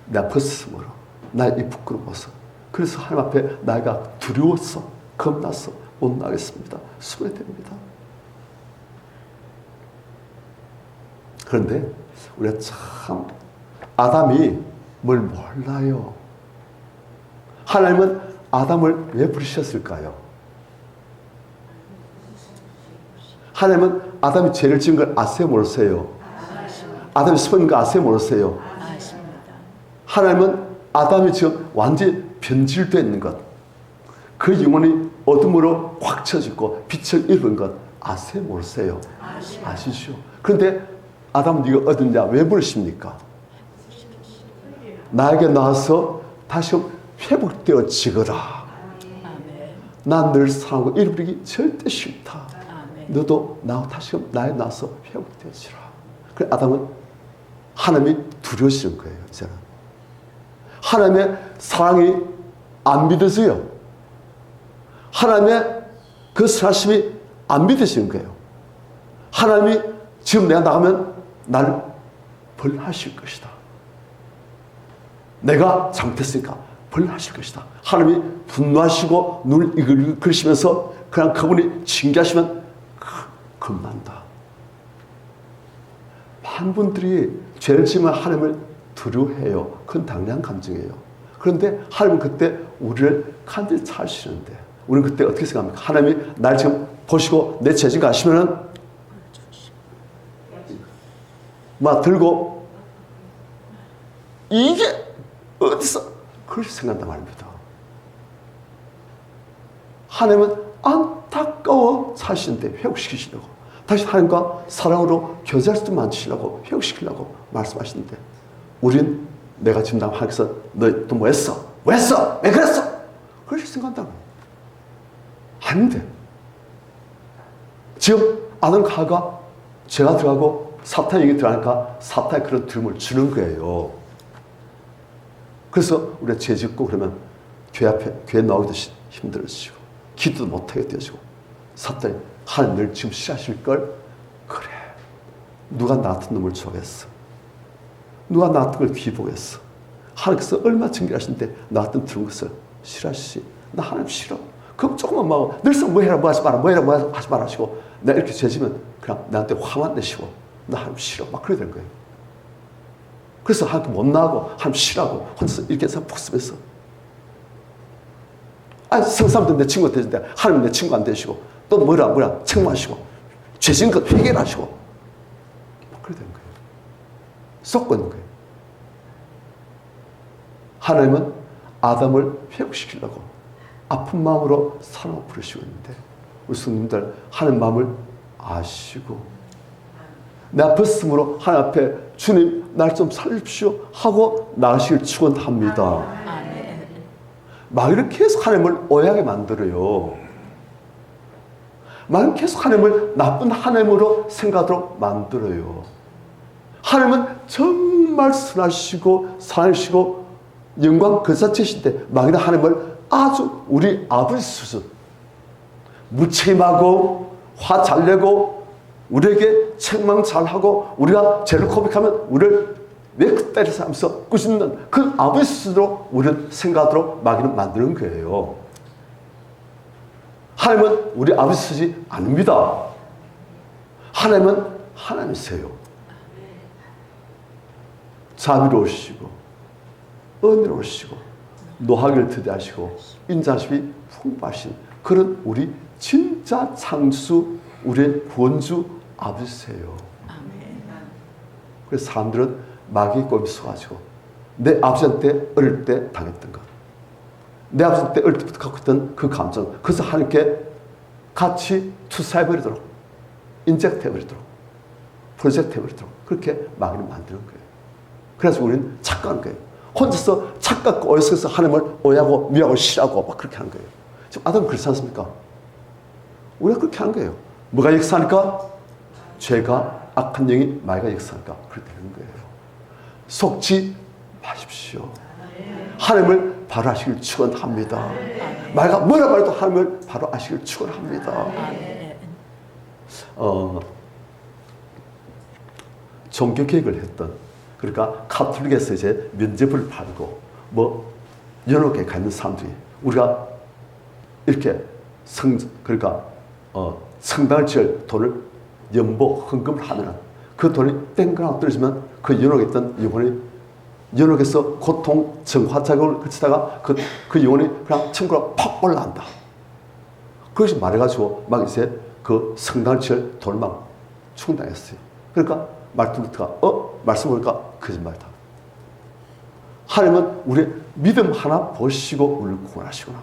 A: 내가 벗었으므로 나의 이 부끄러운 모습 그래서 하나님 앞에 나가 두려워서 겁나서 못 나가겠습니다. 숨어야 됩니다. 그런데 우리가 참 아담이 뭘 몰라요. 하나님은 아담을 왜 부르셨을까요? 하나님은 아담이 죄를 지은 걸 아세요? 모르세요? 아담이 숨은 거 아세요? 모르세요?
B: 아십니다.
A: 하나님은 아담이 지금 완전히 변질되어 있는 것, 그 영혼이 어둠으로 확 쳐지고 빛을 잃은 것 아세요? 모르세요? 아시죠? 그런데 아담은 네가 어딨냐? 왜 부르십니까? 나에게 나와서 다시 회복되어지거라. 난 늘 사랑하고 잃어버리기 절대 싫다. 너도 나와 다시 나에 나와서 회복되어지라. 그래 아담은 하나님이 두려우시는 거예요. 이제는 하나님의 사랑이 안 믿어져요. 하나님의 그 선하심이 안 믿어지는 거예요. 하나님이 지금 내가 나가면 나를 벌하실 것이다. 내가 잘못했으니까 벌하실 것이다. 하나님이 분노하시고 눈을 이글이글시면서 그냥 그분이 징계하시면 겁난다. 많은 분들이 죄를 지으면 하나님을 두려워해요. 그건 당연한 감정이에요. 그런데 하나님은 그때 우리를 간절히 찾으시는데 우리는 그때 어떻게 생각합니까? 하나님이 날 지금 보시고 내 죄진가 아시면은 막 들고 이게 어디서 그렇게 생각한단 말입니다. 하나님은 안 안타까워 사시는데 회복시키시려고, 다시 하나님과 사랑으로 교제할 수 만드시려고, 회복시키려고 말씀하시는데, 우린 내가 지금 하나님께서 너 또 뭐 했어? 왜 했어? 왜 그랬어? 그렇게 생각한다고. 아닌데. 지금 아담과 하와가 죄가 들어가고 사탄이 여기 들어가니까 사탄이 그런 두려움을 주는 거예요. 그래서 우리가 죄 짓고 그러면 교회 나오기도 힘들어지고 기도도 못하게 되어지고 사탄이 하나님 늘 지금 싫어하실 걸. 그래, 누가 나 같은 놈을 좋아했어? 누가 나 같은 걸 귀보겠어? 하나님께서 얼마나 정결하신데 나 같은 들은 것을 싫어하시지? 나 하나님 싫어. 그럼 조금만 막 늘상 뭐 해라 뭐 하지 마라 뭐 해라 뭐 하지 마라 하시고, 내가 이렇게 죄지면 그냥 나한테 화만 내시고 나 하나님 싫어 막 그러게 되는 거예요. 그래서 하나님 못 나가고 하나님 싫어하고 혼자서 이렇게 해서 복습해서, 아니 성사람들 내 친구가 되는데 하나님 내 친구 안 되시고 또 뭐라 책망하시고 죄진 것 회개를 하시고 막 그러게 되는 거예요. 썩고 있는 거예요. 하나님은 아담을 회복시키려고 아픈 마음으로 사랑을 부르시고 있는데, 우리 성도님들 하나님 마음을 아시고 내 앞섰으므로 하나님 앞에 주님 날 좀 살립시오 하고 나가시길 축원합니다. 마귀는 계속 하나님을 오해하게 만들어요. 마귀는 계속 하나님을 나쁜 하나님으로 생각하도록 만들어요. 하나님은 정말 선하시고 사랑하시고 영광 그 자체이신데, 마귀는 하나님을 아주 우리 아버지 수준, 무책임하고 화 잘 내고 우리에게 책망 잘하고 우리가 죄를 고백하면 우리를 왜 그때려서 하면서 꾸짖는 그 아버지 수준으로 우리를 생각하도록 마귀는 만드는 거예요. 하나님은 우리 아버지 수준이 아닙니다. 하나님은 하나님이세요. 자비로우시고 은혜로우시고 노하기를 드대하시고 인자심이 풍부하신 그런 우리 진짜 창수, 우리의 구원주 아버지세요. 그래서 사람들은 마귀의 꿈이 있어가지고 내 아버지한테 어릴 때 당했던 것, 내 아버지한테 어릴 때부터 갖고 있던 그 감정, 그래서 하나님께 같이 투사해버리도록, 인젝트해버리도록, 프로젝트해버리도록 그렇게 마귀를 만드는 거예요. 그래서 우리는 착각한 거예요. 혼자서 착각과 오해해서 하나님을 오해하고 미워하고 싫어하고 막 그렇게 하는 거예요. 지금 아담은 그렇지 않습니까? 우리가 그렇게 하는 거예요. 뭐가 역사하니까? 죄가, 악한 영이 마귀가 역사하니까 그렇게 되는 거예요. 속지 마십시오. 하나님을 바로 하시길 축원합니다. 마귀가 뭐라 말해도 하나님을 바로 하시길 축원합니다. 종교 개혁을 했던, 그러니까 카톨릭에서 이제 면접을 받고 뭐 여러 개 가 있는 사람들이 우리가 이렇게 그러니까 성당을 지을 돈을 연보 헌금을 하면 그 돈이 땡그랑 떨어지면 그 연옥에 있던 영혼이 연옥에서 고통 정화작용을 거치다가 그 영혼이 그냥 천국으로 팍 올라간다. 그것이 말해가지고 막 이제 그 성당을 지을 돈을 막 충당했어요. 그러니까 말투부터가 말씀 보니까 거짓말이다. 하나님은 우리의 믿음 하나 보시고 우리를 구원하시구나.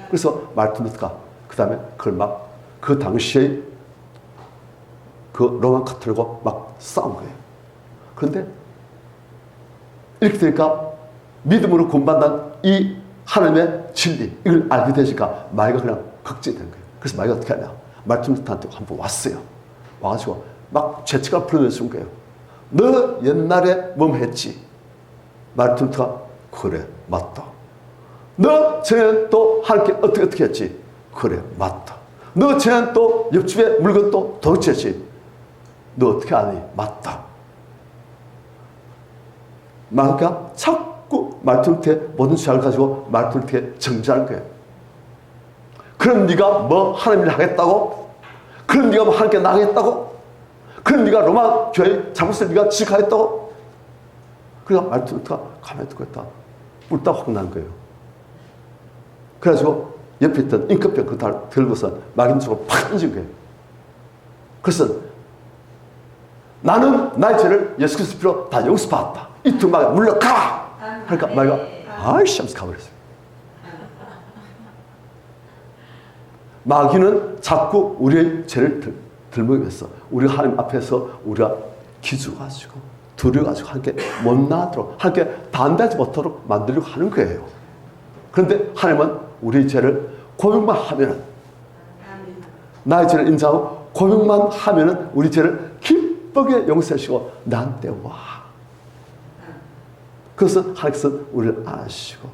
A: 그래서 말투부터가 그 다음에 그걸 막 그 당시에 그 로만 카톨릭하고 막 싸운 거예요. 그런데 이렇게 되니까 믿음으로 구원받는 이 하나님의 진리, 이걸 알게 되니까 마귀가 그냥 걱정된 거예요. 그래서 마귀가 어떻게 하냐? 말투부터한테 한번 왔어요. 와가지고 막 죄책감을 풀어내준 거예요. 너 옛날에 뭐 했지? 말투부터가 그래 맞다. 너 쟤는 또 하나님께 어떻게 했지? 그래 맞다. 너 쟤는 또 옆집에 물건 또 도둑질했지? 너 어떻게 아니? 맞다. 마귀가 자꾸 말투한테 모든 죄를 가지고 말투한테 정죄하는 거예요. 그럼 네가 뭐 하나님 일 하겠다고? 그럼 네가 뭐 하나님께 나가겠다고? 그럼 네가 로마 교회 잘못을 네가 지식하겠다고? 그러니까 말투가 가만히 듣고 있다. 뿔딱 확 난 거예요. 그래가지고 옆에 있던 잉크병 그거 다 들고서 마귀 쪽으로 팍 던진 거예요. 그래서 나는 나의 죄를 예수 그리스도 피로 다 용서받았다. 이 두 마귀 물러가라! 그러니까 마귀가 아이씨 하면서 가버렸어요. 마귀는 자꾸 우리의 죄를 들먹이면서 우리 하나님 앞에서 우리가 기죽어가지고 두려워가지고 함께 못 나도록 함께 담대하지 못하도록 만들려고 하는 거예요. 그런데 하나님은 우리의 죄를 고백만 하면은, 나의 죄를 인정하고 고백만 하면은 우리 죄를 기쁘게 용서하시고 나한테 와. 그래서 하나님께서 우리를 안아주시고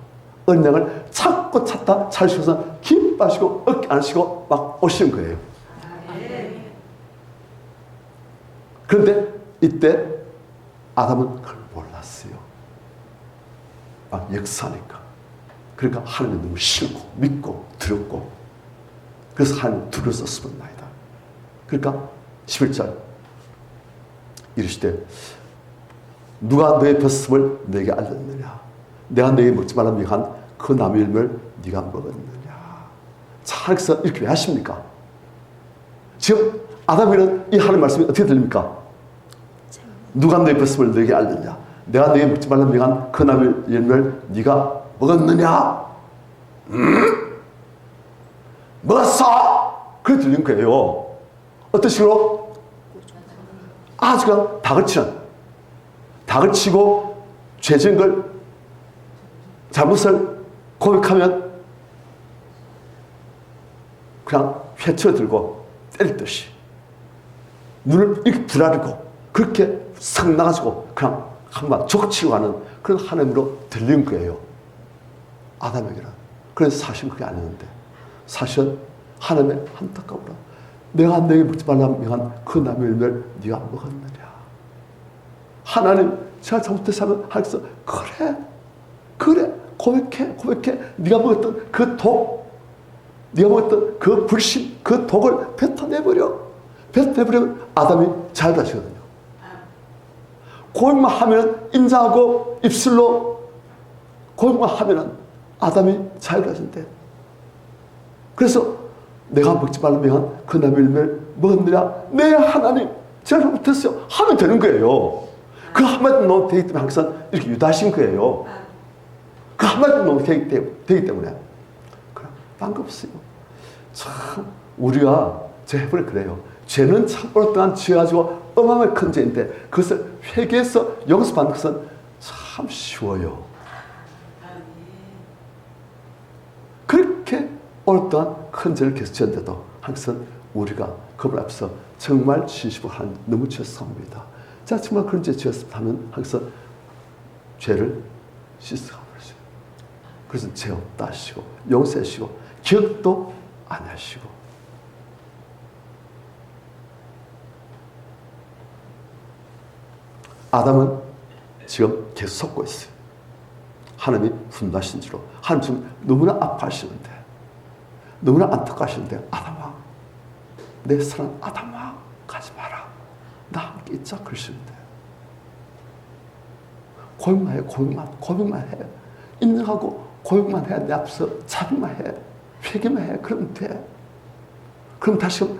A: 은양을 찾고 찾다 찾으셔서 기뻐하시고 어깨 안으시고 막 오시는 거예요. 그런데 이때 아담은 그걸 몰랐어요. 막 역사니까. 그러니까 하나님은 너무 싫고 믿고 두렵고, 그래서 하나님 두려워서 숨었나이다. 그러니까 11절 이르시되 누가 너의 벗음을 내게 알렸느냐, 내가 너에게 먹지 말라 명한 그 나무 열매를 네가 먹었느냐. 자, 하나님께서 이렇게 왜 하십니까? 지금 아담에게는 이 하나님 말씀이 어떻게 들립니까? 누가 너의 벗음을 너에게 알렸냐, 내가 너에게 먹지 말라 명한 그 나무 열매를 네가 먹었느냐? 먹었어! 그래 들린 거예요. 어떤 식으로? 아주 그냥 닭을 치고 죄 지은 걸, 잘못을 고백하면 그냥 회초에 들고 때리듯이 눈을 이렇게 부라리고 그렇게 싹 나가지고 그냥 한번 족치고 가는 그런 하나님으로 들린 거예요, 아담에게는. 그래서 사실은 그게 아니었는데, 사실은 하나님의 안타까워라, 내가 너에게 먹지 말라 명한 그 나무 열매를 네가 먹었느냐. 하나님, 제가 잘못해서 하면 하나님께서 그래 고백해. 네가 먹었던 그 독, 네가 먹었던 그 불신, 그 독을 뱉어내버리면 아담이 자유하시거든요. 고백만 하면, 인정하고 입술로 고백만 하면 아담이 자유하신대. 그래서 내가 먹지 말라 명한 그 나무 열매를 먹었느냐, 네 하나님 제가 잘못했어요 하면 되는 거예요. 그 한마디 너무 되기 때문에 항상 이렇게 유다하신 거예요. 그 한마디 너무 되기 때문에. 그럼 반갑어요. 참 우리가 제 해보니 그래요. 죄는 참 오랫동안 지어가지고 어마어마하게 큰 죄인데 그것을 회개해서 용서받는 것은 참 쉬워요. 그렇게 오랫동안 큰 죄를 계속 지었는데도 항상 우리가 그분 앞에서 정말 진심으로 하나님 너무 죄송합니다, 자 정말 그런 죄 지었습니다 하면 항상 죄를 씻어가 버리세요. 그래서 죄 없다 하시고 용서하시고 기억도 안 하시고. 아담은 지금 계속 속고 있어요. 하나님이 분노하신 줄로. 하나님 지금 너무나 아파하시는데, 너무나 안타까우시는데, 아담아, 내 사랑 아담아, 가지 마라, 나 함께 있자 그러시는데, 고백만 해. 인정하고 고백만 해. 내 앞서 자비만 해. 회개만 해. 그러면 돼. 그럼 다시금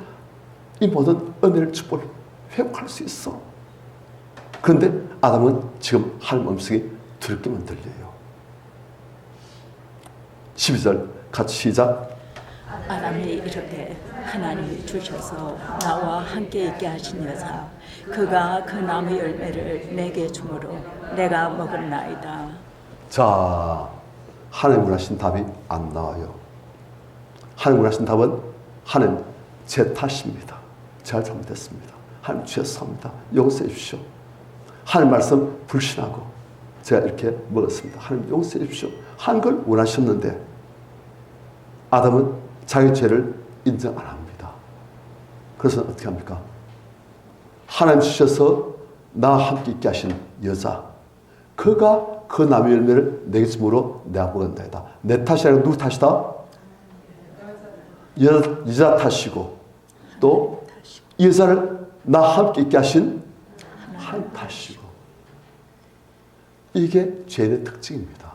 A: 이 모든 은혜를 축복을 회복할 수 있어. 그런데 아담은 지금 하나님 음성이 두렵게만 들려요. 12절 같이 시작.
B: 아담이 이르되 하나님이 주셔서 나와 함께 있게 하신 여자 그가 그 나무 열매를 내게 주므로 내가 먹었나이다.
A: 자, 하나님 원하신 답이 안 나와요. 하나님 원하신 답은 하나님 제 탓입니다, 제가 잘못했습니다, 하나님 죄송합니다, 용서해 주십시오. 하나님 말씀 불신하고 제가 이렇게 먹었습니다, 하나님 용서해 주십시오 한 걸 원하셨는데 아담은 자기 죄를 인정 안 합니다. 그래서 어떻게 합니까? 하나님 주셔서 나와 함께 있게 하신 여자 그가 그 나무 열매를 내게 줌으로 내가 먹었나이다. 내 탓이 아니라 누구 탓이다? 여자 탓이고 또 여자를 나와 함께 있게 하신 하나님 탓이고. 이게 죄의 특징입니다.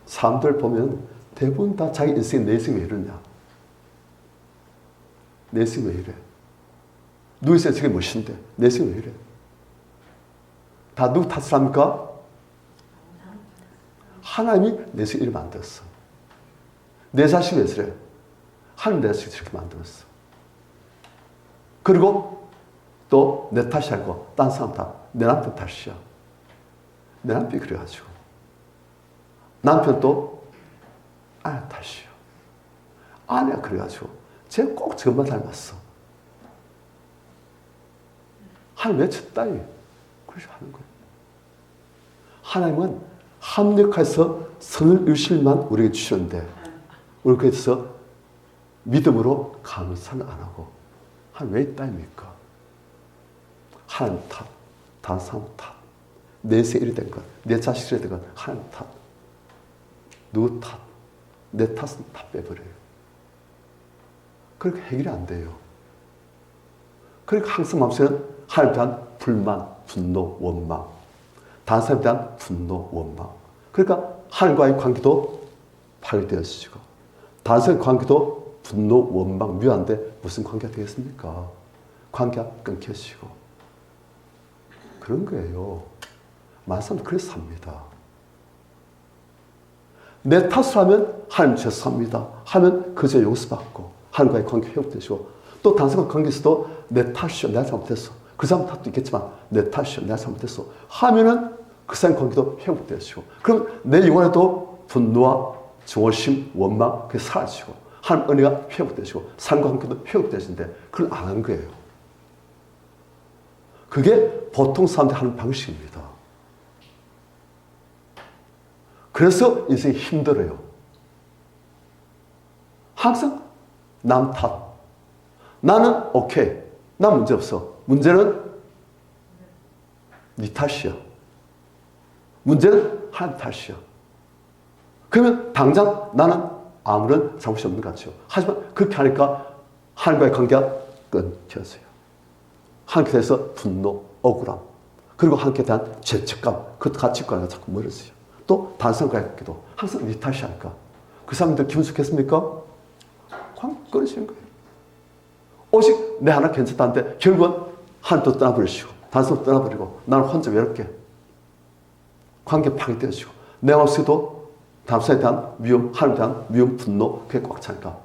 A: 사람들 보면 대부분 다 자기 인생 내 인생 왜 이러냐, 내 인생 왜 이래, 누구 인생 저게 멋인데 내 인생 왜 이래. 다 누구 탓을 합니까? 하나님이 내 인생 이렇게 만들었어. 내 자식이 왜 저래? 하나님 내 자식이 저렇게 만들었어. 그리고 또 내 탓이 아니고 딴 사람 탓. 내 남편 탓이야. 내 남편이 그래가지고. 남편도 아내 탓이야. 아내가 그래가지고. 쟤 꼭 저것만 닮았어. 하나님 왜 쳤다이? 그렇게 하는 거예요. 하나님은 합력해서 선을 의실만 우리에게 주셨는데 우리 그래서 믿음으로 감사를 안 하고 하나님 왜 있다입니까? 하나님 탓, 다른 사람 탓, 내 인생 이리 된 것, 내 자식 이리 된 것, 하나님 탓, 누구 탓, 내 탓은 다 빼버려요. 그렇게 해결이 안 돼요. 그러니까 항상 마음속에는 하나님에 대한 불만, 분노, 원망, 다른 사람에 대한 분노, 원망. 그러니까 하나님과의 관계도 파괴되어지고 다른 사람의 관계도 분노, 원망, 묘한데 무슨 관계가 되겠습니까? 관계가 끊겨지고 그런 거예요. 많은 사람들 그래서 삽니다. 내 탓을 하면 하나님 죄송합니다 하면 그 죄 용서받고 하나님과의 관계 회복되시고 또 다른 사람과 관계에서도 내 탓이요 내가 잘못했어. 그 사람 탓도 있겠지만 내 탓이요 내가 잘못했어 하면은 그 사람 관계도 회복되시고 그럼 내 영혼에도 분노와 증오심, 원망 그게 사라지고 하나님 은혜가 회복되시고 사람과 관계도 회복되시는데 그걸 안 한 거예요. 그게 보통 사람들이 하는 방식입니다. 그래서 인생이 힘들어요. 항상 남 탓. 나는 오케이. 난 문제 없어. 문제는 네 탓이야. 문제는 하나님 탓이야. 그러면 당장 나는 아무런 잘못이 없는 것 같죠. 하지만 그렇게 하니까 하나님과의 관계가 끊겨져요. 하나님께 대해서 분노, 억울함, 그리고 하나님께 대한 죄책감, 그 가치관이 자꾸 멀어져요. 또 다른 사람과의 관계도 항상 네 탓이 아닐까. 그 사람들 기분 좋겠습니까? 그냥 끊어지는 거예요. 오직 내 하나 괜찮다는데 결국은 하나님도 떠나버리시고 다른 사람도 떠나버리고 나는 혼자 외롭게 관계 파괴되어지고 내 마음속에도 다른 사람에 대한 미움, 하나님에 대한 미움, 분노 그게 꽉 차니까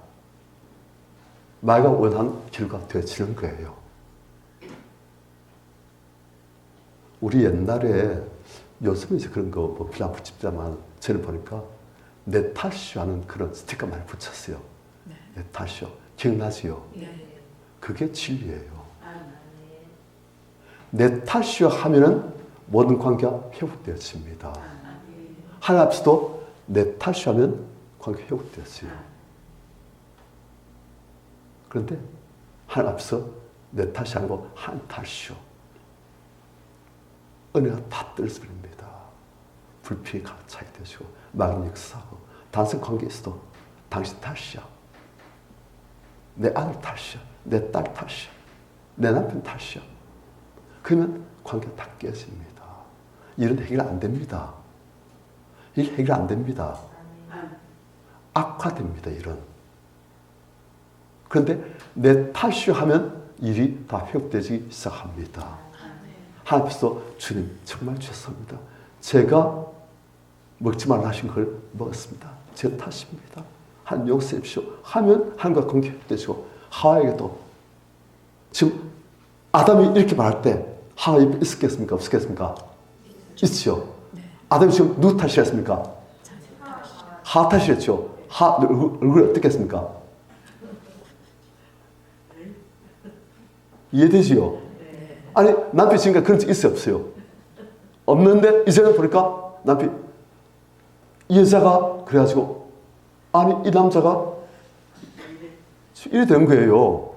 A: 마귀가 원하는 결과가 되어지는 거예요. 우리 옛날에 요즘은 이제 그런 거 뭐 별로 안 붙입니다만 저는 보니까 내 탓이요 하는 그런 스티커 많이 붙였어요. 네. 내 탓이요. 기억나지요? 네. 그게 진리예요. 내 탓이요 하면은 모든 관계가 회복되어집니다. 하나님 앞에서도 내 탓이요 하면 관계가 회복되어져요. 그런데 하나님 앞에서 내 탓이 아니고 하나님 탓이요. 은혜가 다 떨어져버립니다. 불평이 가득차게 되시고 마귀는 역사하고 단순 관계에서도 당신 탓이야. 내 아들 탓이야. 내 딸 탓이야. 내 남편 탓이야. 그러면 관계가 다 깨집니다. 이런 해결 안 됩니다. 이 해결 안 됩니다. 악화됩니다. 이런. 그런데 내 탓이요 하면 일이 다 회복되기 시작합니다. 하나님 앞에서 주님 정말 죄송합니다. 제가 먹지 말라 하신 걸 먹었습니다. 제 탓입니다. 하나님 용서해 주십시오. 하면 하나님과 관계 회복되시고 하와에게도 지금 아담이 이렇게 말할 때 하와에 있었겠습니까? 없었겠습니까? 있죠. 아담이 지금 누구 탓이었습니까? 하와 탓이었죠. 하와 얼굴이 어떻겠습니까? 이해되지요? 아니 남편이 지금까지 그런 적 있어요? 없어요? 없는데 이제는 보니까 남편이 이 여자가 그래가지고 아니 이 남자가 이래 된 거예요.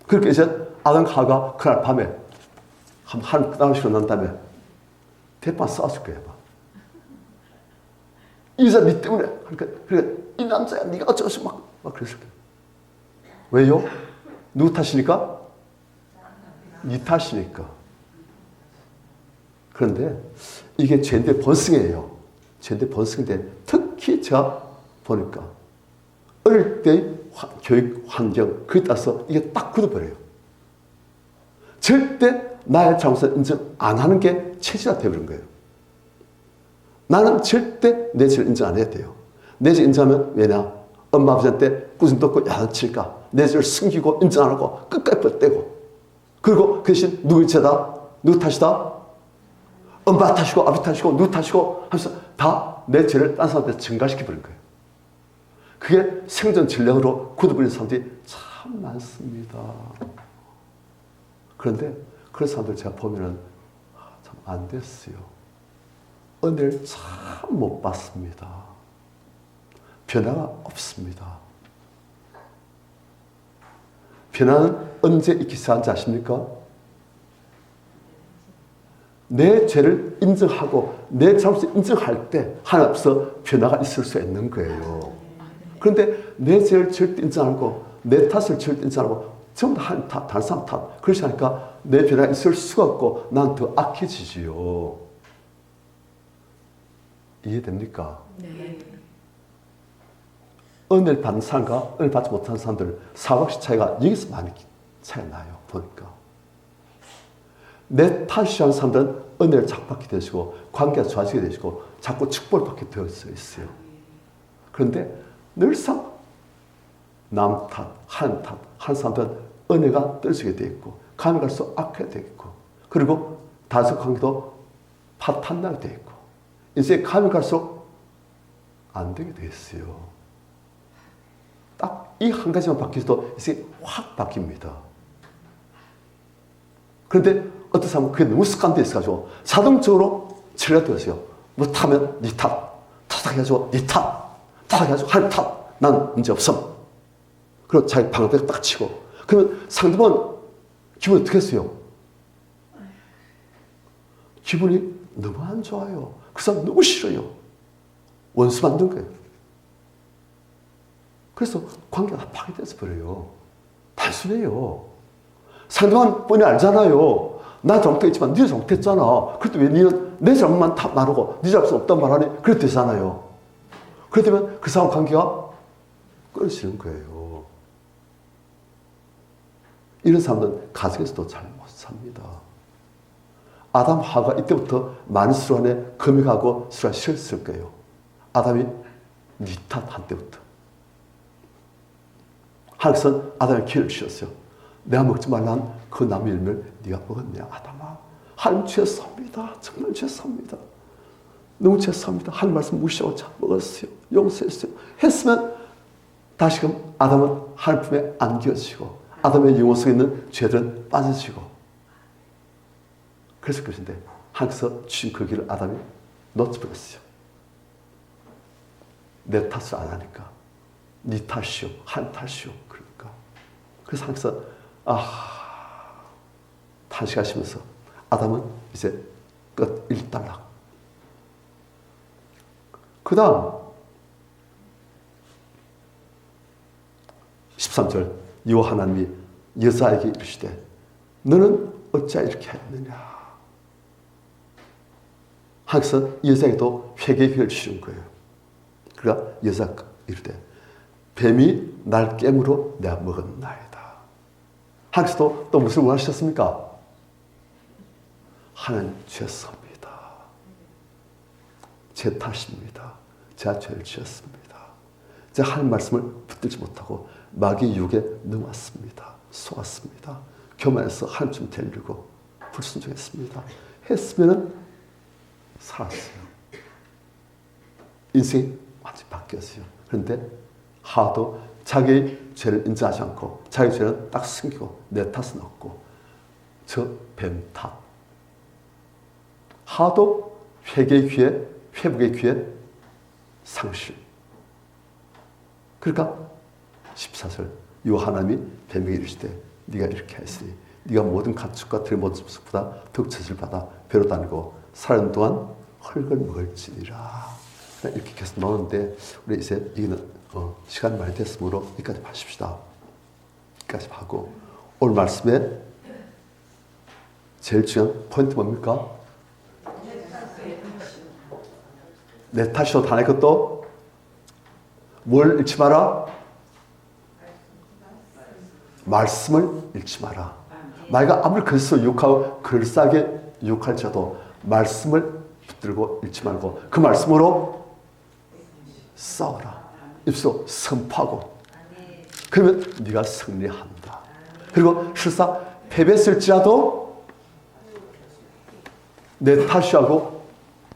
A: 그렇게 이제 아담과 하와가 그날 밤에 한 나무씩 난 다음에 대판 쏴줄 거예요. 이 여자 니 때문에 그러니까 이 남자야 네가 어쩌서 막 그랬을 거예요. 왜요? 누구 탓이니까? 네 탓이니까. 그런데 이게 죄인데 번성이에요. 죄인데 번성인데 특히 제가 보니까 어릴 때의 교육 환경 그에 따라서 이게 딱 굳어버려요. 절대 나의 잘못을 인정 안 하는 게 체질화 되어버린 거예요. 나는 절대 내 죄를 인정 안 해야 돼요. 내 죄 인정하면 왜냐? 엄마 아버지한테 꾸중 듣고 야단칠까? 내 죄를 숨기고 인정 안 하고 끝까지 뻗대고. 그리고 그 대신 누구 죄다? 누구 탓이다? 엄마 탓이고 아버지 탓이고 누구 탓이고 하면서 다 내 죄를 딴 사람한테 증가시켜버린 거예요. 그게 생존 전략으로 굳어버린 사람들이 참 많습니다. 그런데 그런 사람들 제가 보면은 참 안 됐어요. 은혜를 참 못 받습니다. 변화가 없습니다. 변화는 언제 있기 시작한지 아십니까? 내 죄를 인정하고 내 잘못을 인정할 때 하나 앞서 변화가 있을 수 있는 거예요. 그런데 내 죄를 절대 인정 안 하고 내 탓을 절대 인정 안 하고 전부 다 한 탓, 다른 사람 탓. 그렇지 않으니까 내 변화가 있을 수가 없고 난 더 악해지지요. 이해됩니까?
B: 네.
A: 은혜를 받는 사람과 은혜를 받지 못하는 사람들 사각시 차이가 여기서 많이 차이가 나요. 보니까. 내 탓이 하는 사람들은 은혜를 자꾸 받게 되시고 관계가 좋아지게 되시고 자꾸 축복을 받게 되어 있어요. 그런데 늘상 남 탓, 한 사람들은 은혜가 떨어지게 되어 있고 가면 갈수록 악하게 되어 있고 그리고 다섯 관계도 파탄나게 되어 있고 이제 가면 갈수록 안 되게 되어 있어요. 딱 이 한 가지만 바뀌어도 이제 확 바뀝니다. 그런데 어떤 사람은 그게 너무 습관되어 있어가지고 자동적으로 처리가 되었어요. 뭐 타면 니 탓, 탓해가지고 니 탓, 탓해가지고 할 탓, 난 문제 없음. 그리고 자기 방패 딱 치고 그러면 상대방은 기분이 어떻게 했어요? 기분이 너무 안 좋아요. 그 사람 너무 싫어요. 원수 만든 거예요. 그래서 관계가 파괴돼서 버려요. 단순해요. 상대방 뻔히 알잖아요. 나 잘못했지만 네 잘못했잖아. 그래도 왜 니는 내 잘못만 다 말하고 네 잘못 없단 말하니? 그래도 되잖아요. 그렇다면 그 사람 관계가 끊어지는 거예요. 이런 사람들은 가정에서도 잘 못 삽니다. 아담 하와가 이때부터 많은 수로 안에 금욕하고 수가 싫었을 거예요. 아담이 니 탓한 때부터. 하나님께서는 아담의 기회를 주셨어요. 내가 먹지 말란 그 나무 열매를 네가 먹었냐 아담아. 하나님 죄송합니다. 정말 죄송합니다. 너무 죄송합니다. 하나님 말씀 무시하고 자 먹었어요. 용서했어요. 했으면 다시금 아담은 하나님 품에 안겨지고 아담의 영혼 속에 있는 죄들은 빠져지고 그랬을 것인데 하나님께서 주신 그 길을 아담이 놓쳐버렸어요. 내 탓을 안 하니까 네 탓이요 하나님 탓이요 그러니까 그래서 하나님께서 탄식하시면서 아담은 이제 끝 일단락. 그 다음 13절 여호와 하나님이 여자에게 이르시되 너는 어찌 이렇게 했느냐. 하나님께서 여자에게도 회개의 기회를 주신 거예요. 그러니까 여자가 이르되 뱀이 날 깨므로 내가 먹었나이다. 하나님께서도 또 무엇을 원하셨습니까? 하나님 죄송합니다. 제 탓입니다. 제가 죄를 지었습니다. 제가 하나님 말씀을 붙들지 못하고 마귀의 유혹에 넘어왔습니다. 속았습니다. 교만해서 하나님 좀 되려고 불순종했습니다. 했으면 살았어요. 인생이 완전히 바뀌었어요. 그런데 하도 자기의 죄를 인정하지 않고 자기 죄는 딱 숨기고 내 탓은 없고 저 뱀 탓. 하도 회개의 기회, 회복의 기회 상실. 그러니까 14절 여호와 하나님이 뱀에게 이르시되 네가 이렇게 했으니 네가 모든 가축과 들의 모든 모습보다 더욱 처지를 받아 배로 다니고 살아있는 동안 흙을 먹을지니라. 이렇게 계속 나오는데 우리 이제 이거는 시간이 많이 됐으므로 여기까지 하십시다. 여기까지 하고 오늘 말씀에 제일 중요한 포인트 뭡니까? 내 탓이도 다 내 것도 뭘 잃지 마라? 말씀을 잃지 마라. 마귀가 아무리 글쎄 욕하고 글싸게 욕할지라도 말씀을 붙들고 잃지 말고 그 말씀으로 싸워라. 입술로 선포하고. 그러면 네가 승리한다. 그리고 실사 패배했을지라도 내 탓이하고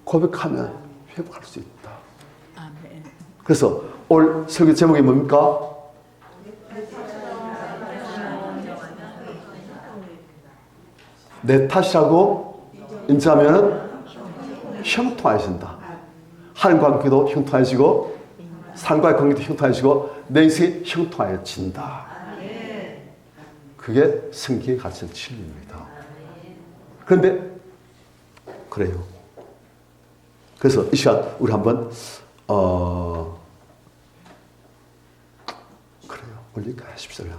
A: 고백하면 회복할 수 있다.
B: 아멘.
A: 그래서 오늘 설교 제목이 뭡니까? 내 탓이라고 인정하면 형통해진다. 하나님과 관계도 형통해지고 삶과의 관계도 형통해지고 내 인생이 형통해진다. 그게 성경에 갇힌 진리입니다. 그런데 그래요. 그래서 이 시간 우리 한번 그래요. 올릴까 싶어요.